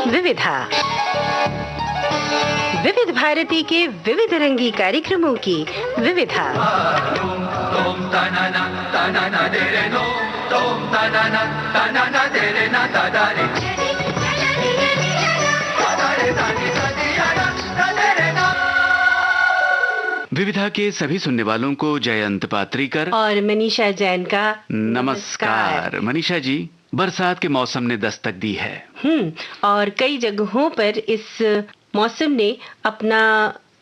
विविधा, विविध भारती के विविध रंगी कार्यक्रमों की विविधा। विविधा के सभी सुनने वालों को जयंत पात्रीकर और मनीषा जैन का नमस्कार। मनीषा जी, बरसात के मौसम ने दस्तक दी है। और कई जगहों पर इस मौसम ने अपना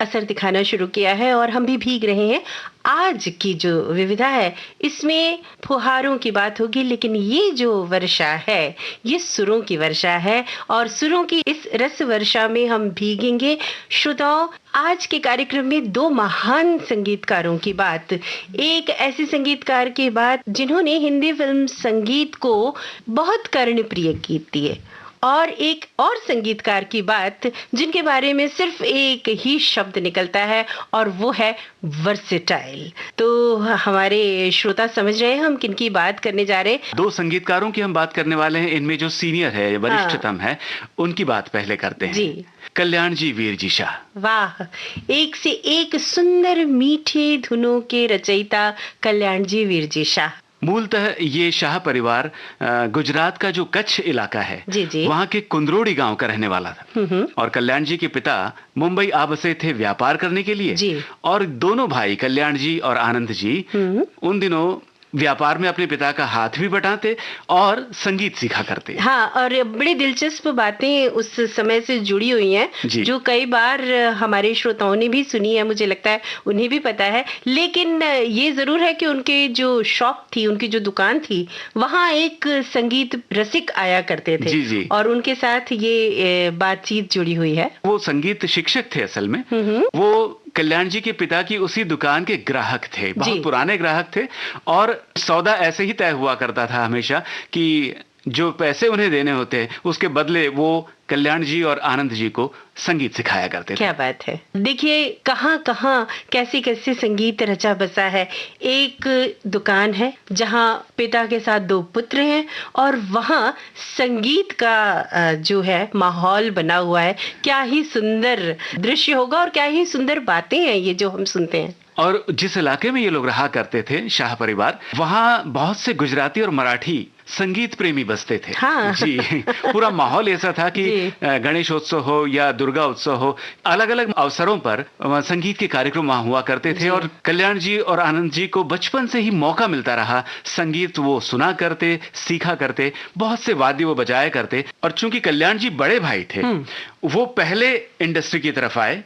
असर दिखाना शुरू किया है और हम भी भीग रहे हैं। आज की जो विविधा है इसमें फुहारों की बात होगी, लेकिन ये जो वर्षा है ये सुरों की वर्षा है और सुरों की इस रस वर्षा में हम भीगेंगे। श्रोताओं, आज के कार्यक्रम में दो महान संगीतकारों की बात, एक ऐसे संगीतकार की बात जिन्होंने हिंदी फिल्म संगीत को बहुत कर्णप्रिय गीत दिए, और एक और संगीतकार की बात जिनके बारे में सिर्फ एक ही शब्द निकलता है और वो है वर्सेटाइल। तो हमारे श्रोता समझ रहे हैं हम किनकी बात करने जा रहे हैं। दो संगीतकारों की हम बात करने वाले हैं। इनमें जो सीनियर है, वरिष्ठतम है, उनकी बात पहले करते हैं जी। कल्याण जी वीर जी शाह। वाह, एक से एक सुंदर मीठे धुनों के रचयिता कल्याण जी वीर जी शाह। मूलतः ये शाह परिवार गुजरात का जो कच्छ इलाका है जी। वहाँ के कुंदरोड़ी गांव का रहने वाला था। और कल्याण जी के पिता मुंबई आ बसे थे व्यापार करने के लिए जी। और दोनों भाई कल्याण जी और आनंद जी उन दिनों व्यापार में अपने पिता का हाथ भी बटाते और संगीत सीखा करते। हाँ, और बड़ी दिलचस्प बातें उस समय से जुड़ी हुई हैं जो कई बार हमारे श्रोताओं ने भी सुनी है, मुझे लगता है उन्हें भी पता है। लेकिन ये जरूर है कि उनके जो शॉप थी, उनकी जो दुकान थी, वहाँ एक संगीत रसिक आया करते थे जी। और उनके साथ ये बातचीत जुड़ी हुई है। वो संगीत शिक्षक थे असल में। वो कल्याण जी के पिता की उसी दुकान के ग्राहक थे, बहुत पुराने ग्राहक थे। और सौदा ऐसे ही तय हुआ करता था हमेशा कि जो पैसे उन्हें देने होते हैं उसके बदले वो कल्याण जी और आनंद जी को संगीत सिखाया करते थे। क्या बात है। देखिए कहाँ कैसे कैसे संगीत रचा बसा है। एक दुकान है जहाँ पिता के साथ दो पुत्र हैं और वहाँ संगीत का जो है माहौल बना हुआ है। क्या ही सुंदर दृश्य होगा और क्या ही सुंदर बातें हैं ये जो हम सुनते हैं। और जिस इलाके में ये लोग रहा करते थे, शाह परिवार, वहाँ बहुत से गुजराती और मराठी संगीत प्रेमी बसते थे। हाँ। जी, पूरा माहौल ऐसा था कि गणेशोत्सव हो या दुर्गा उत्सव हो, अलग अलग अवसरों पर संगीत के कार्यक्रम वहाँ हुआ करते थे। और कल्याण जी और आनंद जी को बचपन से ही मौका मिलता रहा, संगीत वो सुना करते, सीखा करते, बहुत से वाद्य वो बजाया करते। और चूंकि कल्याण जी बड़े भाई थे, वो पहले इंडस्ट्री की तरफ आए।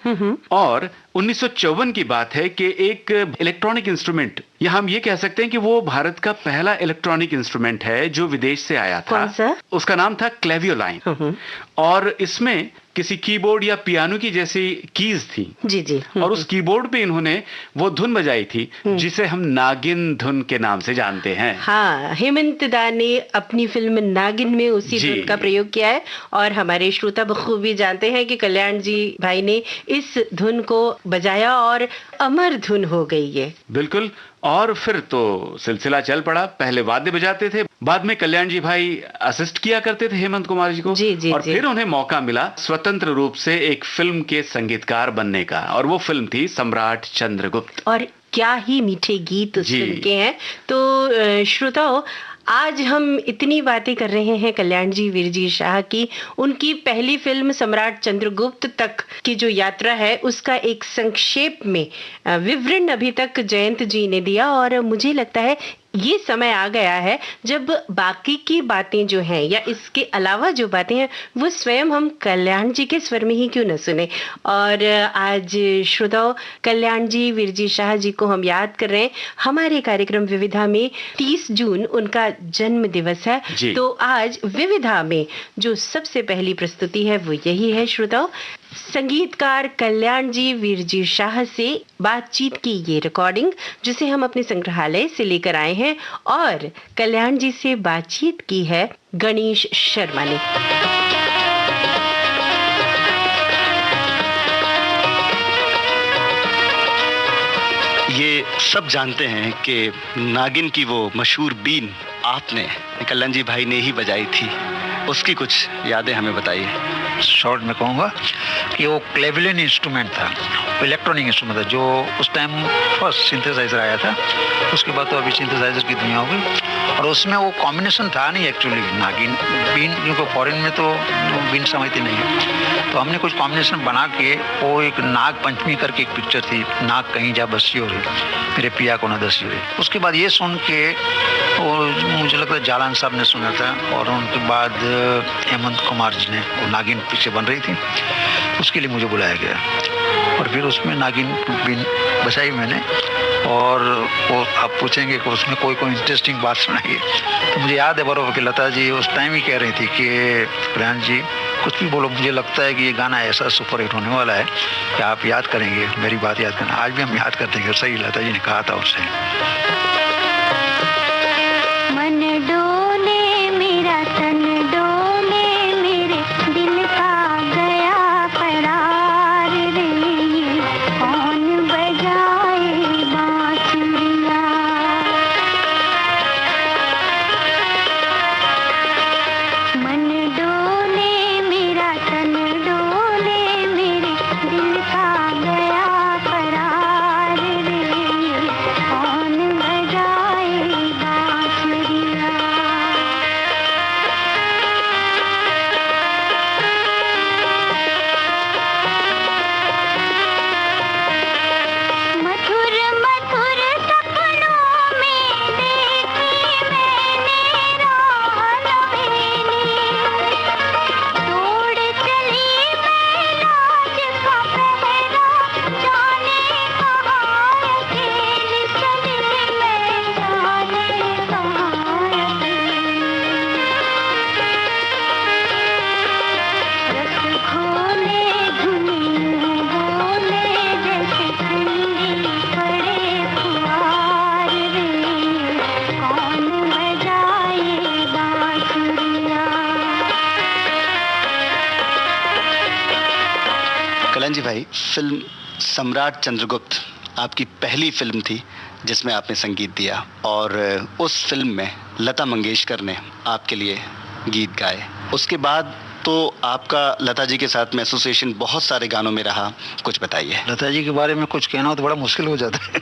और 1954 की बात है कि एक इलेक्ट्रॉनिक इंस्ट्रूमेंट, या हम ये कह सकते हैं कि वो भारत का पहला इलेक्ट्रॉनिक इंस्ट्रूमेंट है जो विदेश से आया था। कौन सा? उसका नाम था क्लेवियोलाइन। और इसमें किसी कीबोर्ड या पियानो की जैसी कीज थी। जी। और उस कीबोर्ड पे इन्होंने वो धुन बजाई थी जिसे हम नागिन धुन के नाम से जानते हैं। हाँ, हेमंत दा ने अपनी फिल्म नागिन में उसी धुन का प्रयोग किया है और हमारे श्रोता बखूबी जानते हैं कि कल्याण जी भाई ने इस धुन को बजाया और अमर धुन हो गई ये। बिल्कुल। और फिर तो सिलसिला चल पड़ा। पहले वाद्य बजाते थे, बाद में कल्याण जी भाई असिस्ट किया करते थे हेमंत कुमार जी को। और फिर उन्हें मौका मिला स्वतंत्र रूप से एक फिल्म के संगीतकार बनने का, और वो फिल्म थी सम्राट चंद्रगुप्त। और क्या ही मीठे गीत सुन के हैं। तो श्रोताओं, आज हम इतनी बातें कर रहे हैं कल्याण जी वीर जी शाह की। उनकी पहली फिल्म सम्राट चंद्रगुप्त तक की जो यात्रा है उसका एक संक्षेप में विवरण अभी तक जयंत जी ने दिया, और मुझे लगता है ये समय आ गया है जब बाकी की बातें जो हैं या इसके अलावा जो बातें हैं वो स्वयं हम कल्याण जी के स्वर में ही क्यों न सुने। और आज श्रोताओं, कल्याण जी वीर जी शाह जी को हम याद कर रहे हैं। हमारे कार्यक्रम विविधा में 30 जून उनका जन्म दिवस है। तो आज विविधा में जो सबसे पहली प्रस्तुति है वो यही है श्रोताओं, संगीतकार कल्याण जी वीर जी शाह से बातचीत की ये रिकॉर्डिंग, जिसे हम अपने संग्रहालय से लेकर आए हैं। और कल्याण जी से बातचीत की है गणेश शर्मा ने। ये सब जानते हैं कि नागिन की वो मशहूर बीन आपने, कल्याण जी भाई ने ही बजाई थी। उसकी कुछ यादें हमें बताइए। शॉर्ट में कहूँगा कि वो क्लेविलिन इंस्ट्रूमेंट था, इलेक्ट्रॉनिक इंस्ट्रूमेंट था, जो उस टाइम फर्स्ट सिंथेसाइजर आया था। उसके बाद तो अभी सिंथेसाइजर की दुनिया हो गई। और उसमें वो कॉम्बिनेशन था नहीं एक्चुअली, नागिन बीन, क्योंकि फॉरेन में तो बीन समझती नहीं है, तो हमने कुछ कॉम्बिनेशन बना के, वो एक नाग पंचमी करके एक पिक्चर थी, नाग कहीं जा बसी हो रही, मेरे पिया को न दसी हो रही। उसके बाद ये सुन के वो मुझे लगता है जालान साहब ने सुना था, और उनके बाद हेमंत कुमार जी ने, वो नागिन पिक्चर बन रही थी, उसके लिए मुझे बुलाया गया और फिर उसमें नागिन बीन बजाई मैंने। और वो आप पूछेंगे कि उसमें कोई इंटरेस्टिंग बात सुनाइए, तो मुझे याद है बरोबर कि लता जी उस टाइम ही कह रही थी कि कल्याण जी कुछ भी बोलो, मुझे लगता है कि ये गाना ऐसा सुपर हिट होने वाला है कि आप याद करेंगे, मेरी बात याद करना। आज भी हम याद करते हैं। सही लता जी ने कहा था उससे। मन डोले मेरा तन डोले, मेरे दिल का गया करार रे, कौन बजाए बांसुरिया। मन डोले मेरा तन डोले, मेरे दिल का गया करार रे, कौन बजाए बांसुरिया। मधुर मधुर सपनों में देखी मैंने राह नवेली, तोड़ चली मैं लाज का पहरा, जाने कहाँ अकेली चली मैं, जाने कहाँ अकेली। रस घोले धुनी बोले, जैसे ठंडी पड़े फुहार रे, कौन बजाए बांसुरिया। कल्याण जी भाई, फिल्म सम्राट चंद्रगुप्त आपकी पहली फिल्म थी जिसमें आपने संगीत दिया, और उस फिल्म में लता मंगेशकर ने आपके लिए गीत गाए। उसके बाद तो आपका लता जी के साथ में एसोसिएशन बहुत सारे गानों में रहा, कुछ बताइए। लता जी के बारे में कुछ कहना हो तो बड़ा मुश्किल हो जाता है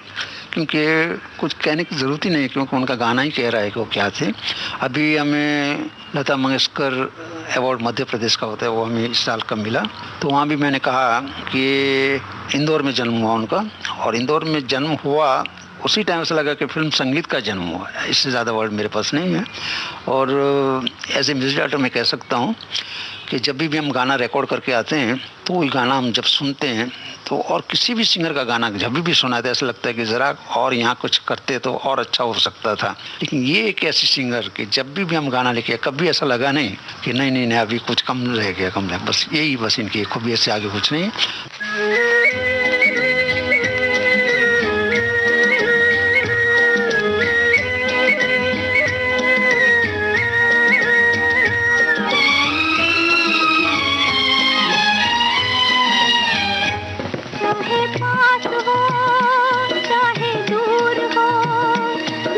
क्योंकि कुछ कहने की ज़रूरत ही नहीं है, क्योंकि उनका गाना ही कह रहा है कि वो क्या थे। अभी हमें लता मंगेशकर अवार्ड मध्य प्रदेश का होता है, वो हमें इस साल का मिला। तो वहाँ भी मैंने कहा कि इंदौर में जन्म हुआ उनका, और इंदौर में जन्म हुआ उसी टाइम से लगा कि फिल्म संगीत का जन्म हुआ। इससे ज़्यादा वर्ड मेरे पास नहीं है। और एज ए म्यूजिक डायरेक्टर मैं कह सकता हूँ कि जब भी हम गाना रिकॉर्ड करके आते हैं तो वही गाना हम जब सुनते हैं तो, और किसी भी सिंगर का गाना जब भी सुना था ऐसा लगता है कि ज़रा और यहाँ कुछ करते तो और अच्छा हो सकता था। लेकिन ये एक ऐसी सिंगर कि जब भी हम गाना लिखे कभी ऐसा लगा नहीं कि नहीं अभी कुछ कम रह गया, कम रह, बस यही बस इनकी खूबी से आगे कुछ नहीं। चाहे पास हो चाहे दूर हो,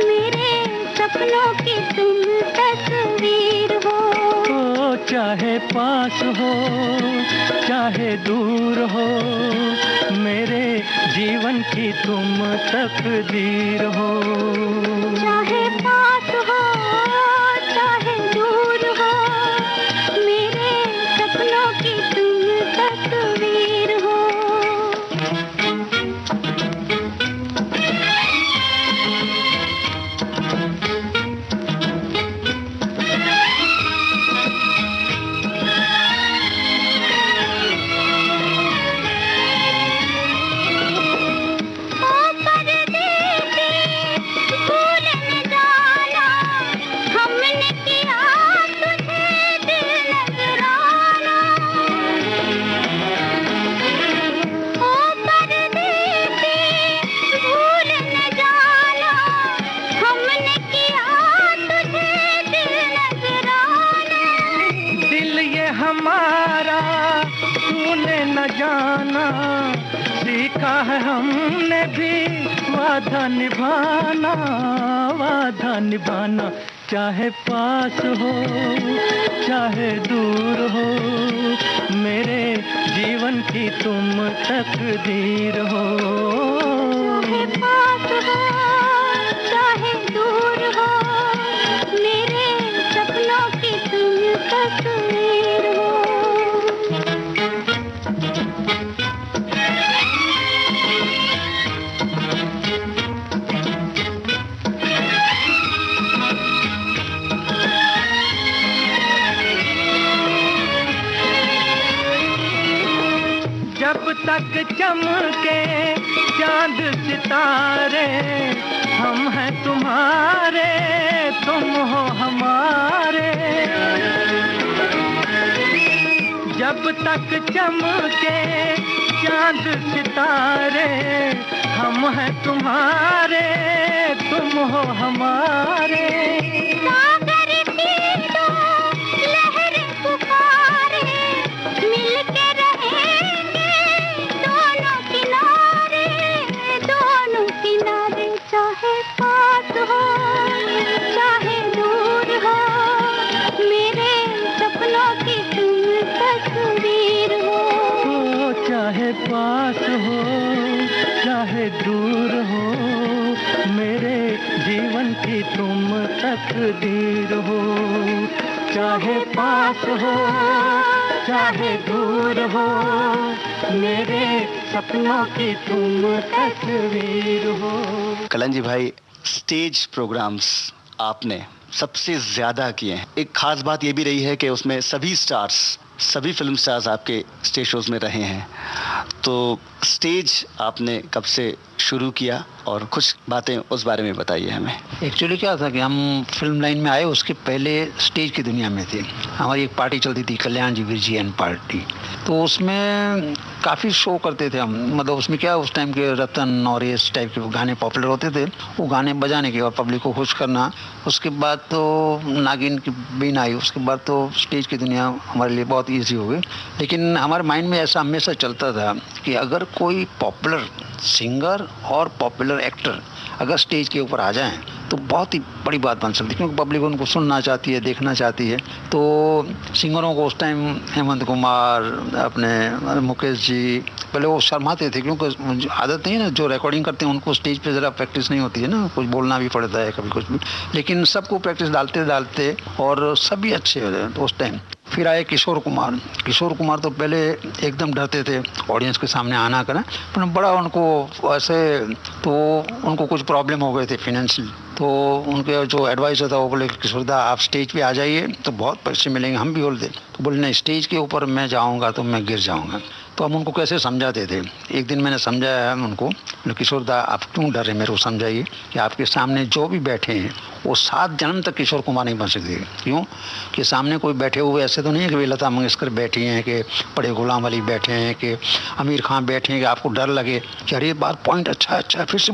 मेरे सपनों की तुम तस्वीर हो। चाहे पास हो चाहे दूर हो, मेरे जीवन की तुम तकदीर हो। चाहे पास हो चाहे दूर हो, मेरे सपनों की तुम तस्वीर हो। जाना सीखा है हमने भी, वादा निभाना चाहे पास हो चाहे दूर हो, मेरे जीवन की तुम तकदीर हो। चाहे पास हो चाहे दूर हो, मेरे सपनों की तुम तस्वीर हो। जब तक चमके चांद सितारे, हम हैं तुम्हारे तुम हो हमारे। जब तक चमके चांद सितारे, हम हैं तुम्हारे तुम हो हमारे। सागर की दो लहरें पुकारे, मिलके रहेंगे दोनों किनारे, दोनों किनारे। चाहे पास हो चाहे दूर हो, मेरे सपनों की तुम तस्वीर हो। चाहे पास हो चाहे दूर हो, मेरे जीवन की तुम तकदीर हो। चाहे पास हो चाहे दूर हो, मेरे सपनों की तुम तस्वीर हो। कल्याण जी भाई, स्टेज प्रोग्राम्स आपने सबसे ज्यादा किए हैं। एक खास बात ये भी रही है कि उसमें सभी स्टार्स, सभी फिल्म स्टार्स आपके स्टेज शोज में रहे हैं। तो स्टेज आपने कब से शुरू किया और कुछ बातें उस बारे में बताइए हमें। एक्चुअली क्या था कि हम फिल्म लाइन में आए उसके पहले स्टेज की दुनिया में थे। हमारी एक पार्टी चलती थी, कल्याण जी विरजी एंड पार्टी। तो उसमें काफ़ी शो करते थे हम। मतलब उसमें क्या, उस टाइम के रतन और इस टाइप के गाने पॉपुलर होते थे। वो गाने बजाने के बाद पब्लिक को खुश करना, उसके बाद तो नागिन की बीन आई, उसके बाद तो स्टेज की दुनिया हमारे लिए बहुत ईजी हो गई। लेकिन हमारे माइंड में ऐसा हमेशा चलता था कि अगर कोई पॉपुलर सिंगर और पॉपुलर एक्टर अगर स्टेज के ऊपर आ जाएं तो बहुत ही बड़ी बात बन सकती है, क्योंकि पब्लिक उनको सुनना चाहती है, देखना चाहती है। तो सिंगरों को उस टाइम हेमंत कुमार, अपने मुकेश जी, पहले वो शर्माते थे क्योंकि आदत नहीं है ना, जो रिकॉर्डिंग करते हैं उनको स्टेज पे ज़रा प्रैक्टिस नहीं होती है ना, कुछ बोलना भी पड़ता है कभी कुछ भी। लेकिन सबको प्रैक्टिस डालते डालते और सभी अच्छे हो जाए तो उस टाइम फिर आए किशोर कुमार। किशोर कुमार तो पहले एकदम डरते थे ऑडियंस के सामने आना करना, पर बड़ा उनको ऐसे, तो उनको कुछ प्रॉब्लम हो गए थे फाइनेंशियल। तो उनके जो एडवाइजर था वो बोले किशोर दा आप स्टेज पे आ जाइए तो बहुत पैसे मिलेंगे। हम भी बोलते तो बोले नहीं, स्टेज के ऊपर मैं जाऊंगा तो मैं गिर जाऊंगा। तो हम उनको कैसे समझाते थे। एक दिन मैंने समझाया उनको, किशोर दा आप क्यों डर रहे, मेरे को समझाइए कि आपके सामने जो भी बैठे हैं वो 7 जन्म तक किशोर कुमार नहीं बन सकते। क्यों कि सामने कोई बैठे हुए ऐसे तो नहीं है कि लता मंगेशकर बैठी हैं, कि बड़े गुलाम अली बैठे हैं, कि आमिर खान बैठे हैं, कि आपको डर लगे कि अरे बात पॉइंट अच्छा है, फिर से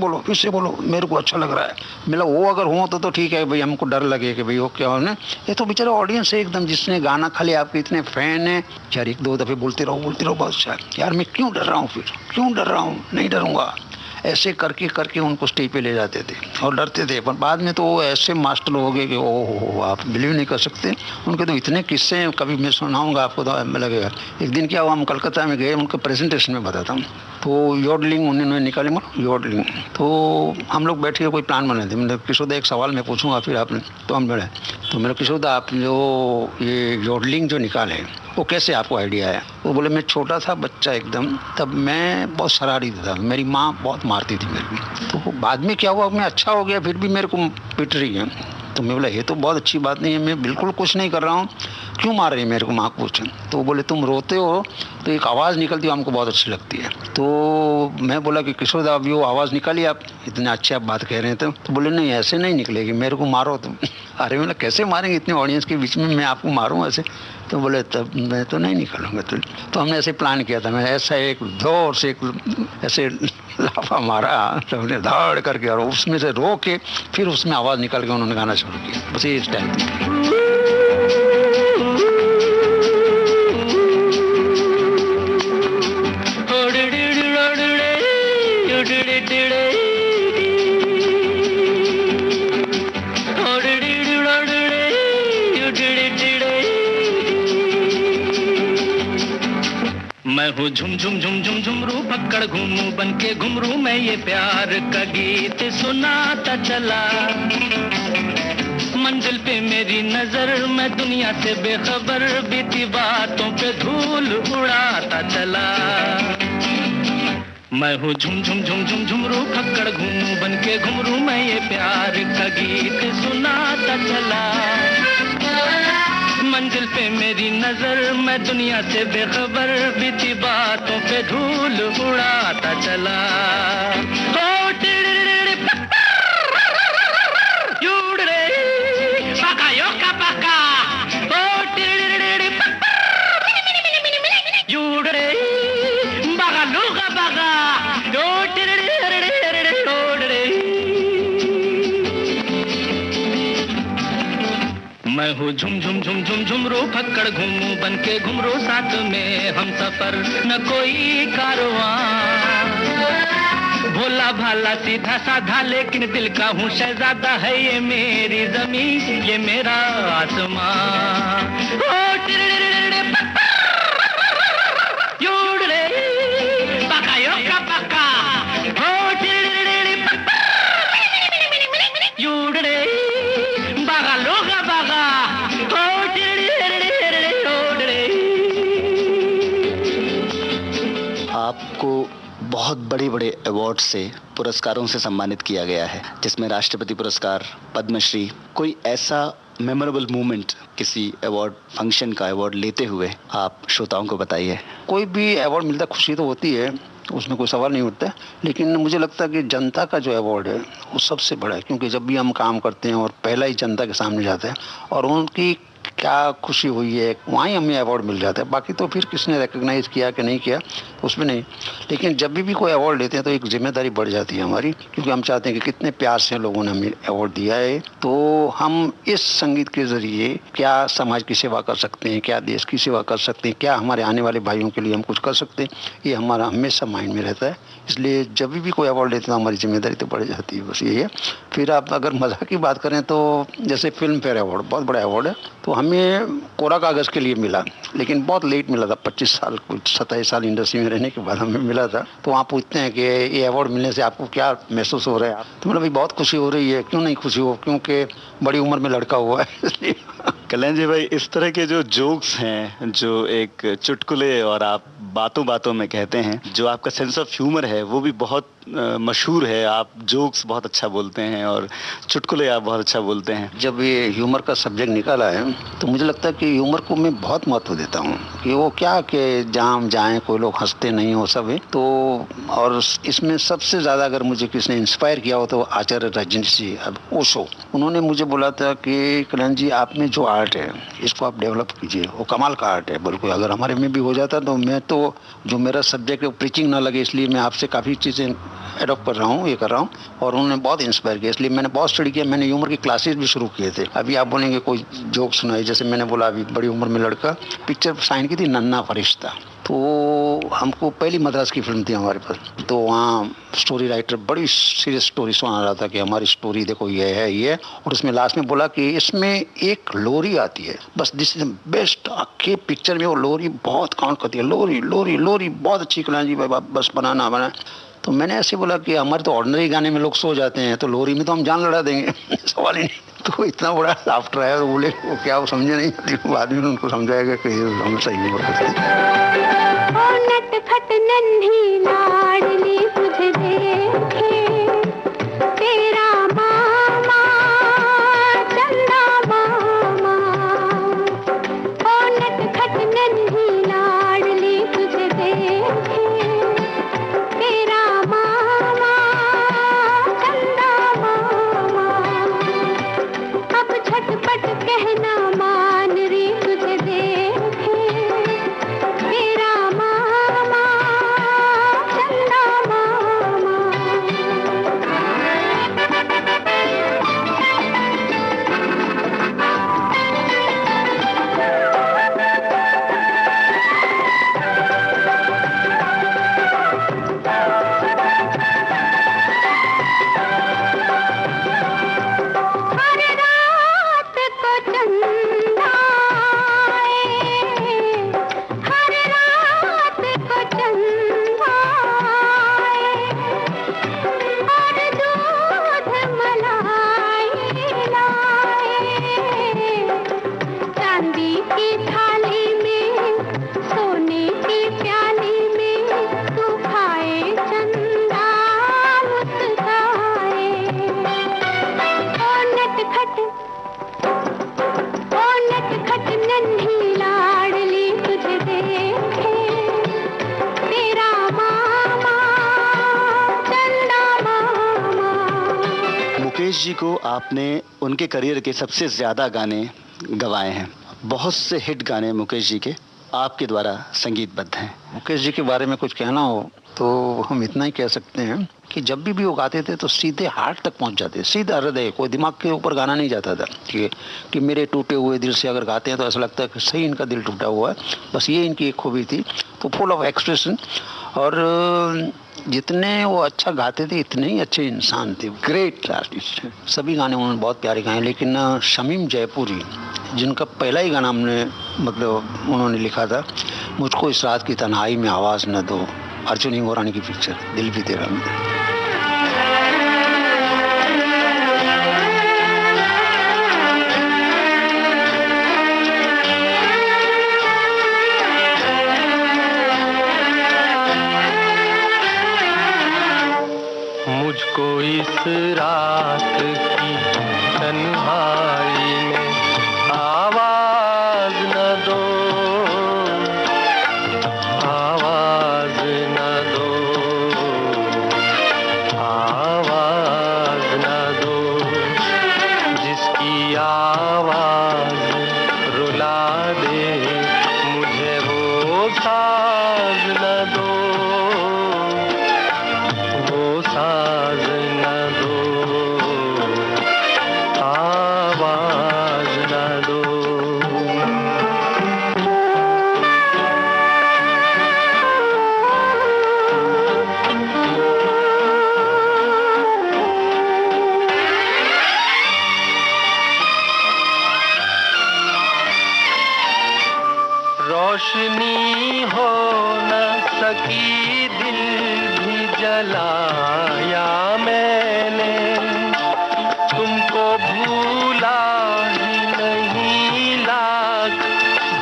बोलो मेरे को अच्छा लग रहा है। मतलब वो अगर हो तो ठीक है भाई, हमको डर लगे कि भाई वो क्या हो ना। ये तो बेचारा ऑडियंस है एकदम, जिसने गाना खाली आपके इतने फैन है यार, 1-2 दफ़े बोलते रहो बहुत अच्छा है यार, मैं क्यों डर रहा हूँ, फिर क्यों डर रहा हूँ, नहीं डरूंगा। ऐसे करके करके उनको स्टेज पे ले जाते थे और डरते थे। पर बाद में तो वो ऐसे मास्टर हो गए कि ओहो आप बिलीव नहीं कर सकते। उनके तो इतने किस्से हैं, कभी मैं सुनाऊंगा आपको तो लगेगा। एक दिन क्या हुआ, हम कलकत्ता में गए, उनके प्रेजेंटेशन में बताता हूँ। तो योडलिंग उन्होंने निकाली, योडलिंग। तो हम लोग बैठ के कोई प्लान बनाए थे। मतलब किशोर दा एक सवाल मैं पूछूंगा फिर आपने, तो हम बोले तो मेरे किशोर दा आप जो ये योडलिंग जो निकाले वो कैसे आपको आइडिया आया। वो बोले मैं छोटा था बच्चा एकदम, तब मैं बहुत शरारती था, मेरी माँ बहुत मारती थी मेरे को। तो बाद में क्या हुआ, मैं अच्छा हो गया फिर भी मेरे को पिट रही है। तो मैं बोला ये तो बहुत अच्छी बात नहीं है, मैं बिल्कुल कुछ नहीं कर रहा हूँ, क्यों मार रही है मेरे को माँ पूछे। तो बोले तुम रोते हो तो एक आवाज़ निकलती है हमको बहुत अच्छी लगती है। तो मैं बोला कि किशोर दा अभी वो आवाज़ निकाली, आप इतने अच्छे आप बात कह रहे थे। तो बोले नहीं ऐसे नहीं निकलेगी, मेरे को मारो तुम। अरे मतलब कैसे मारेंगे, इतने ऑडियंस के बीच में मैं आपको मारूँ ऐसे। तो बोले तब मैं तो नहीं निकलूँगा। तो हमने ऐसे प्लान किया था, मैं ऐसा एक जोर से ऐसे लाफा मारा, तो हमने धाड़ करके और उसमें से रो के फिर उसमें आवाज़ निकल के उन्होंने गाना शुरू किया। बस ये टाइम मैं हूँ झुम झुम झुम झुम झुमरू पकड़ घूमू बन के घुमरू, मैं ये प्यार का गीत सुनाता चला। मंजिल पे मेरी नजर, मैं दुनिया से बेखबर, बीती बातों पे धूल उड़ाता चला। मैं हूँ झुम झुम झुम झुम झुमरू पकड़ घूमू बन के घुमरू, मैं ये प्यार का गीत सुनाता चला। मंजिल पे मेरी नजर, मैं दुनिया से बेखबर, बीती बातों पे धूल उड़ाता चला। ओ टिड़िड़िड़ युड़ रे पका योका पका, ओ टिड़िड़िड़ युड़ रे बगा लुगा बगा, ओ टिड़िड़िड़ युड़ रे। मैं हूँ झुम झुम झुम झुम झुमरू पकड़ घूमू बन के घुमरू, साथ में हम सफर न कोई कारवां। भोला भाला सीधा साधा लेकिन दिल का हूँ शहजादा, है ये मेरी जमीन ये मेरा आसमां। ओ टिड़िड़िड़ युड़ रे पका योका पका, ओ टिड़िड़िड़ युड़ रे बगा लोगा बगा, ओ टिड़िड़िड़ युड़ रे। आपको बहुत बड़े बड़े अवार्ड से, पुरस्कारों से सम्मानित किया गया है, जिसमें राष्ट्रपति पुरस्कार, पद्मश्री। कोई ऐसा मेमोरेबल मोमेंट किसी अवार्ड फंक्शन का अवार्ड लेते हुए आप श्रोताओं को बताइए। कोई भी अवार्ड मिलता खुशी तो होती है, उसमें कोई सवाल नहीं उठता, लेकिन मुझे लगता है कि जनता का जो अवार्ड है वो सबसे बड़ा है, क्योंकि जब भी हम काम करते हैं और पहला ही जनता के सामने जाते हैं और उनकी क्या खुशी हुई है, वहाँ ही हमें अवार्ड मिल जाता है। बाकी तो फिर किसने रिकग्नाइज किया कि नहीं किया उसमें नहीं, लेकिन जब भी कोई अवार्ड लेते हैं तो एक जिम्मेदारी बढ़ जाती है हमारी, क्योंकि हम चाहते हैं कि कितने प्यार से लोगों ने हमें अवार्ड दिया है, तो हम इस संगीत के जरिए क्या समाज की सेवा कर सकते हैं, क्या देश की सेवा कर सकते हैं, क्या हमारे आने वाले भाइयों के लिए हम कुछ कर सकते हैं, ये हमारा हमेशा माइंड में रहता है। इसलिए जब भी कोई अवार्ड लेते हैं हमारी जिम्मेदारी तो बढ़ जाती है, बस यही है। फिर आप अगर मज़ा की बात करें तो जैसे फिल्म फेयर अवार्ड बहुत बड़ा अवार्ड है, तो हमें कोरा कागज़ के लिए मिला, लेकिन बहुत लेट मिला था, 25 साल कुछ 27 साल इंडस्ट्री में रहने के बाद हमें मिला था। तो वहाँ पूछते हैं कि ये अवार्ड मिलने से आपको क्या महसूस हो रहा है, तो मतलब भाई बहुत खुशी हो रही है। क्यों नहीं खुशी हो, क्योंकि बड़ी उम्र में लड़का हुआ है इसलिए। कल्याण जी भाई, इस तरह के जो जोक्स हैं, जो एक चुटकुले और आप बातों बातों में कहते हैं, जो आपका सेंस ऑफ ह्यूमर है वो भी बहुत मशहूर है। आप जोक्स बहुत अच्छा बोलते हैं और चुटकुले आप बहुत अच्छा बोलते हैं। जब ये ह्यूमर का सब्जेक्ट निकाला है तो मुझे लगता है कि ह्यूमर को मैं बहुत महत्व देता हूँ, कि वो क्या कि जहाँ हम जाएँ कोई लोग हंसते नहीं हो सब है। तो और इसमें सबसे ज़्यादा अगर मुझे किसने इंस्पायर किया हो तो आचार्य रजनीश जी, अब ओशो, उन्होंने मुझे बोला था कि कल्याण जी आप में जो आर्ट है इसको आप डेवलप कीजिए, वो कमाल का आर्ट है। बिल्कुल अगर हमारे में भी हो जाता तो मैं तो जो मेरा सब्जेक्ट है प्रीचिंग ना लगे, इसलिए मैं आपसे काफ़ी चीज़ें एडॉप्ट कर रहा हूँ, ये कर रहा हूँ। और उन्होंने बहुत इंस्पायर किया, इसलिए मैंने बहुत स्टडी किया। मैंने ह्यूमर की क्लासेस भी शुरू किए थे। अभी आप बोलेंगे कोई जोक सुनाई, जैसे मैंने बोला अभी बड़ी उम्र में लड़का पिक्चर साइन की थी नन्हा फरिश्ता, तो हमको पहली मद्रास की फिल्म थी हमारे पास, तो वहाँ स्टोरी राइटर बड़ी सीरियस स्टोरी सुना रहा था कि हमारी स्टोरी देखो ये है ये, और उसमें लास्ट में बोला कि इसमें एक लोरी आती है, बस दिस इज बेस्ट। आखिर पिक्चर में वो लोरी बहुत काउंट करती है, लोरी लोरी लोरी बहुत अच्छी कल्याण जी भाई, बस बनाना बना। तो मैंने ऐसे बोला कि हमारे तो ऑर्डिनरी गाने में लोग सो जाते हैं, तो लोरी में तो हम जान लड़ा देंगे सवाल ही नहीं। तो इतना बड़ा लाफ्टर आया, तो बोले वो क्या वो समझे नहीं, बाद में उनको समझाएगा कि हम सही नहीं बोल नटखट नन्ही लाडली तुझे देखे तेरा मामा चंदा मामा, ओ नटखट नन्ही लाडली तुझे देखे तेरा मामा चंदा मामा, अब झटपट कहना मान रे तुझे देखे तेरा मामा चंदा मामा। चांदी की थाली में, सोने की प्याली में, तू खाए चंदा मुस्काए। ओ नटखट, ओ नटखट नन्ही लाडली तुझे देखे तेरा मामा चंदा मामा। मुकेश जी को आपने उनके करियर के सबसे ज्यादा गाने गवाए हैं। बहुत से हिट गाने मुकेश जी के आपके द्वारा संगीतबद्ध हैं। मुकेश जी के बारे में कुछ कहना हो तो हम इतना ही कह सकते हैं कि जब भी वो गाते थे तो सीधे हार्ट तक पहुंच जाते, सीधा हृदय, कोई दिमाग के ऊपर गाना नहीं जाता था कि मेरे टूटे हुए दिल से अगर गाते हैं तो ऐसा लगता है कि सही इनका दिल टूटा हुआ है। बस ये इनकी एक खूबी थी। तो फुल ऑफ एक्सप्रेशन, और जितने वो अच्छा गाते थे इतने ही अच्छे इंसान थे, ग्रेट आर्टिस्ट। सभी गाने उन्होंने बहुत प्यारे गाए, लेकिन शमीम जयपुरी जिनका पहला ही गाना हमने मतलब उन्होंने लिखा था, मुझको इस रात की तन्हाई में आवाज़ न दो, अर्जुन इंगोरानी की पिक्चर दिल भी तेरा में। मुझको इस रात की तन्हाई में आवाज न दो, आवाज न दो, आवाज न दो, जिसकी आवाज रुला दे मुझे वो साज न दो, वो साज न दो, आवाज न दो। रोशनी हो न सकी, दिल भी जलाया मैंने, तुमको भूला ही नहीं, लाख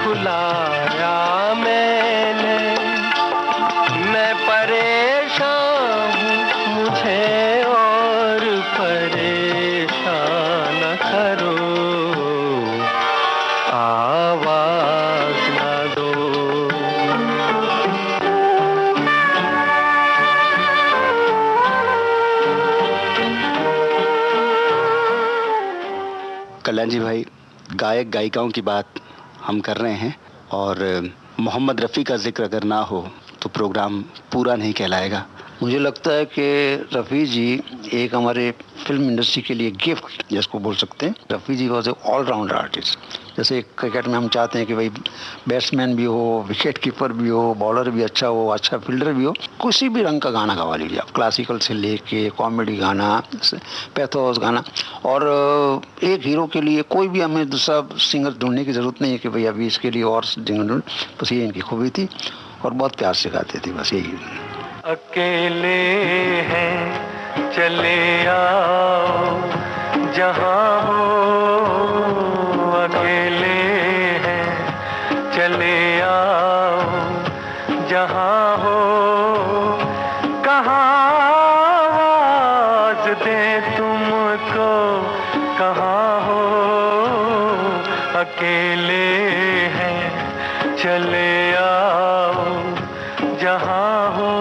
भुलाया मैंने। मैं परेशान हूँ, मुझे और परेशान न करो, आवाज न दो। कल्याण जी भाई, गायक गायिकाओं की बात हम कर रहे हैं और मोहम्मद रफ़ी का जिक्र अगर ना हो तो प्रोग्राम पूरा नहीं कहलाएगा। मुझे लगता है कि रफ़ी जी एक हमारे फिल्म इंडस्ट्री के लिए गिफ्ट जिसको बोल सकते हैं। रफ़ी जी वॉज ए ऑलराउंडर आर्टिस्ट। जैसे क्रिकेट में हम चाहते हैं कि भाई बैट्समैन भी हो, विकेट कीपर भी हो, बॉलर भी अच्छा हो, अच्छा फील्डर भी हो, किसी भी रंग का गाना गवा लीजिए आप, क्लासिकल से लेके कॉमेडी गाना, पैथोस गाना। और एक हीरो के लिए कोई भी हमें दूसरा सिंगर ढूंढने की ज़रूरत नहीं है कि भाई अभी इसके लिए और सिंगर ढूंढ, बस ये इनकी खूबी थी और बहुत प्यार से गाते थे, बस यही। अकेले हैं चले आओ जहाँ हो, अकेले हैं चले आओ जहाँ हो, कहाँ आवाज दे तुमको, कहाँ हो, अकेले हैं चले आओ जहाँ हो।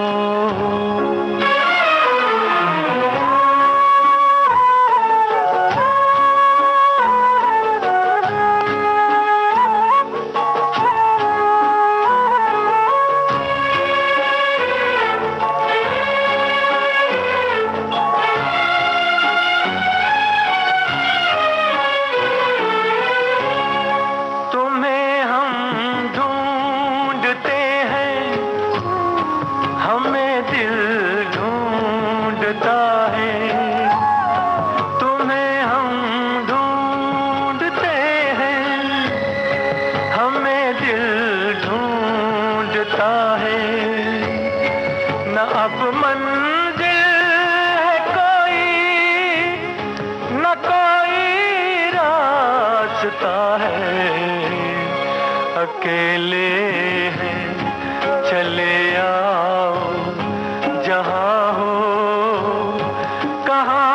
तुम्हें हम ढूंढते हैं, हमें दिल ढूंढता है, तुम्हें हम ढूंढते हैं, हमें दिल ढूंढता है, न अब मंजिल है कोई, न कोई रास्ता है, अकेले हैं चले आओ जहाँ हो कहाँ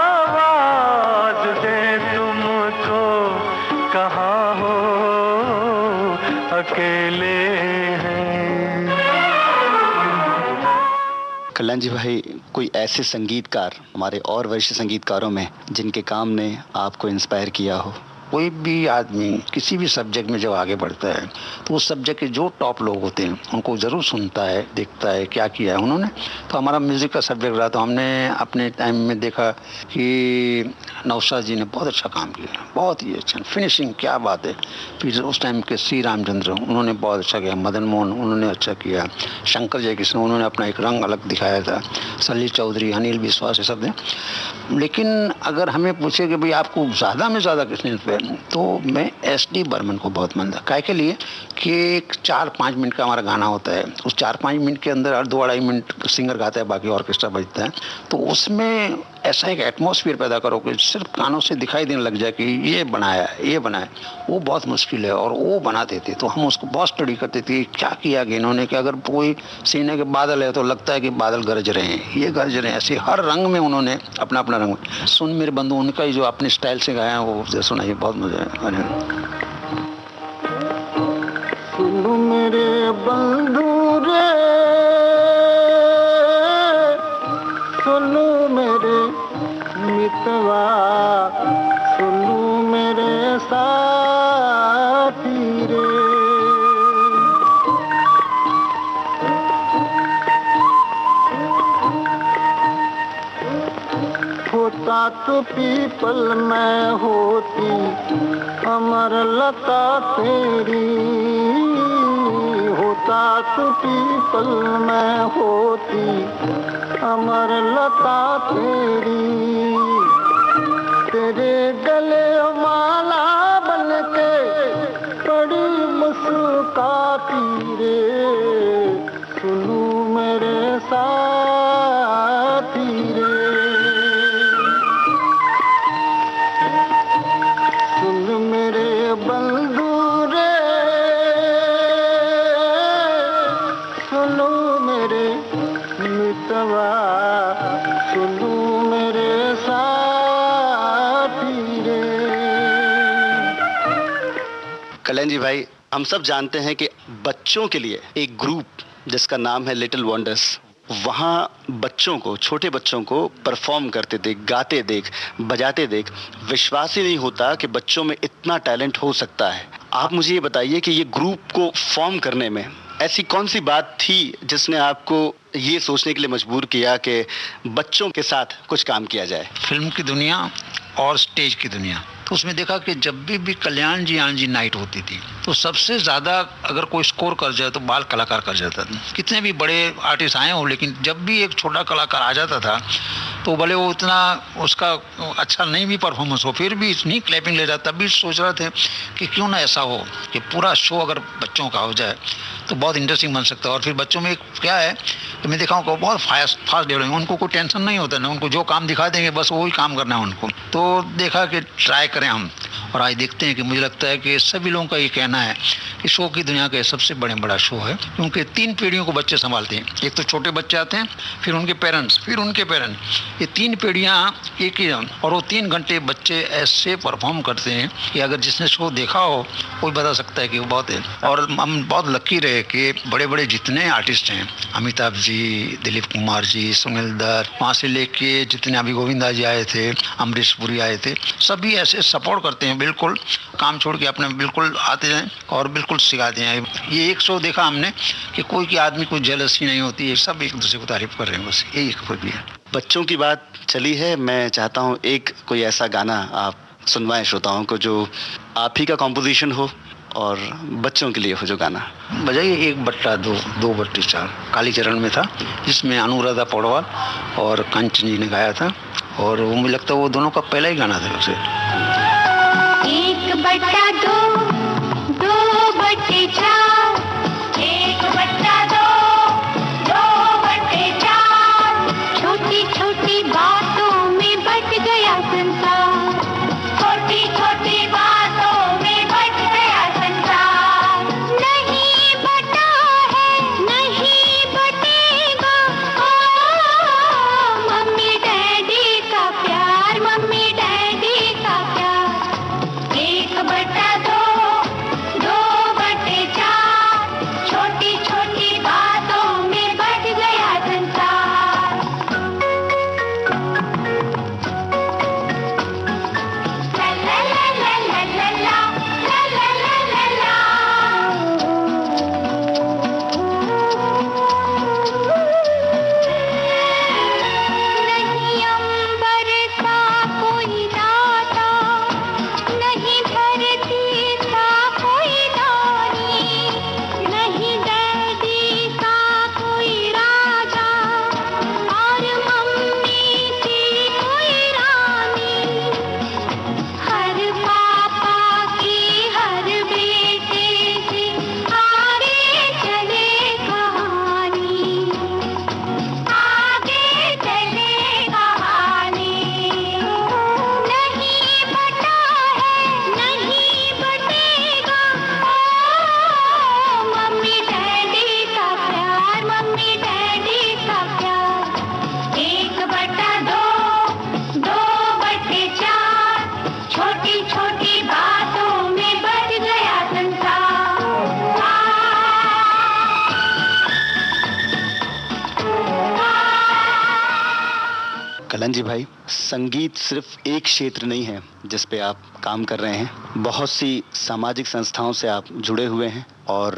आवाज दे तुमको कहाँ हो अकेले हैं। कल्याण जी भाई, कोई ऐसे संगीतकार हमारे और वरिष्ठ संगीतकारों में जिनके काम ने आपको इंस्पायर किया हो? कोई भी आदमी किसी भी सब्जेक्ट में जब आगे बढ़ता है तो उस सब्जेक्ट के जो टॉप लोग होते हैं उनको ज़रूर सुनता है, देखता है क्या किया है उन्होंने। तो हमारा म्यूज़िक का सब्जेक्ट रहा तो हमने अपने टाइम में देखा कि नौशाद जी ने बहुत अच्छा काम किया, बहुत ही अच्छा फिनिशिंग, क्या बात है। फिर उस टाइम के श्री रामचंद्र उन्होंने बहुत अच्छा किया, मदन मोहन उन्होंने अच्छा किया, शंकर जयकिशन उन्होंने अपना एक रंग अलग दिखाया था, सलील चौधरी, अनिल विश्वास, ये सब ने। लेकिन अगर हमें पूछे कि भाई आपको ज़्यादा में ज़्यादा किसने इंस्पायर, तो मैं एस.डी. बर्मन को बहुत मानता। काय के लिए कि एक 4-5 मिनट का हमारा गाना होता है, उस 4-5 मिनट के अंदर 2-2.5 मिनट सिंगर गाता है, बाकी ऑर्केस्ट्रा बजता है। तो उसमें ऐसा एक एटमॉस्फेयर पैदा करो कि सिर्फ कानों से दिखाई देने लग जाए कि ये बनाया, वो बहुत मुश्किल है। और वो बनाते थे तो हम उसको बहुत स्टडी करते थे, क्या किया कि इन्होंने, कि अगर कोई सीने के बादल है तो लगता है कि बादल गरज रहे हैं, ये गरज रहे हैं, ऐसे हर रंग में उन्होंने अपना अपना रंग। सुन मेरे बंधु उनका ही जो अपने स्टाइल से गाया है वो सुनाइए, बहुत मजा है। सुनो मेरे बंधु रे, सुनो मेरे मितवा, सुनो मेरे साथी रे। होता तो पीपल में होती अमर लता तेरी, होता तो पीपल में होती अमर लता तेरी, तेरे गले माला बनके बड़ी मुस्काती रे, सुनू मेरे साथी रे। सुन मेरे बंधु रे, सुनो मेरे मितवा, सुनो मेरे साथी रे। कल्याण जी भाई, हम सब जानते हैं कि बच्चों के लिए एक ग्रुप जिसका नाम है लिटिल वंडर्स, वहाँ बच्चों को, छोटे बच्चों को परफॉर्म करते देख, गाते देख, बजाते देख विश्वास ही नहीं होता कि बच्चों में इतना टैलेंट हो सकता है। आप मुझे ये बताइए कि ये ग्रुप को फॉर्म करने में ऐसी कौन सी बात थी जिसने आपको ये सोचने के लिए मजबूर किया कि बच्चों के साथ कुछ काम किया जाए? फिल्म की दुनिया और स्टेज की दुनिया, तो उसमें देखा कि जब भी कल्याण जी आनंद जी नाइट होती थी तो सबसे ज़्यादा अगर कोई स्कोर कर जाए तो बाल कलाकार कर जाता था। कितने भी बड़े आर्टिस्ट आए हो, लेकिन जब भी एक छोटा कलाकार आ जाता था तो भले वो उतना उसका अच्छा नहीं भी परफॉर्मेंस हो, फिर भी इतनी क्लैपिंग ले जाता। तभी सोच रहे थे कि क्यों ना ऐसा हो कि पूरा शो अगर बच्चों का हो जाए तो बहुत इंटरेस्टिंग बन सकता है। और फिर बच्चों में क्या है कि मैं देखा हूँ बहुत फास्ट डेवलपिंग, उनको कोई टेंशन नहीं होता ना, उनको जो काम दिखा देंगे बस वही काम करना है उनको। तो देखा कि ट्राई करें हम, और आज देखते हैं कि मुझे लगता है कि सभी लोगों का ये कहना है कि शो की दुनिया का सबसे बड़ा शो है, क्योंकि 3 पीढ़ियों को बच्चे संभालते हैं। एक तो छोटे बच्चे आते हैं, फिर उनके पेरेंट्स, फिर उनके पेरेंट्स, ये 3 पीढ़ियाँ एक ही, और वो 3 घंटे बच्चे ऐसे परफॉर्म करते हैं कि अगर जिसने शो देखा हो कोई बता सकता है कि वो बहुत है। और हम बहुत लकी रहे कि बड़े बड़े जितने आर्टिस्ट हैं, अमिताभ जी, दिलीप कुमार जी, सुनील दत्त, वहाँ से लेके जितने अभी गोविंदा जी आए थे, अमरीश पुरी आए थे, सभी ऐसे सपोर्ट करते हैं, बिल्कुल काम छोड़ के अपने बिल्कुल आते हैं और बिल्कुल सिखाते हैं। ये एक शो देखा हमने कि कोई की आदमी कोई जेलसी नहीं होती है, सब एक दूसरे को तारीफ कर रहे हैं, बस यही एक भी है। बच्चों की बात चली है, मैं चाहता हूँ एक कोई ऐसा गाना आप सुनवाएं श्रोताओं को जो आप ही का कॉम्पोजिशन हो और बच्चों के लिए हो जो गाना। बजाइए 1/2 कालीचरण में था, जिसमें अनुराधा पौडवाल और कंचन जी ने गाया था, और वो मुझे लगता है वो दोनों का पहला ही गाना था उसे। 1/2, 2/4, 1/2, 2/4, छोटी छोटी बातों में बट गया संसार, छोटी छोटी बातों में बट गया संसार। कल्याण जी भाई, संगीत सिर्फ एक क्षेत्र नहीं है जिस पे आप काम कर रहे हैं। बहुत सी सामाजिक संस्थाओं से आप जुड़े हुए हैं और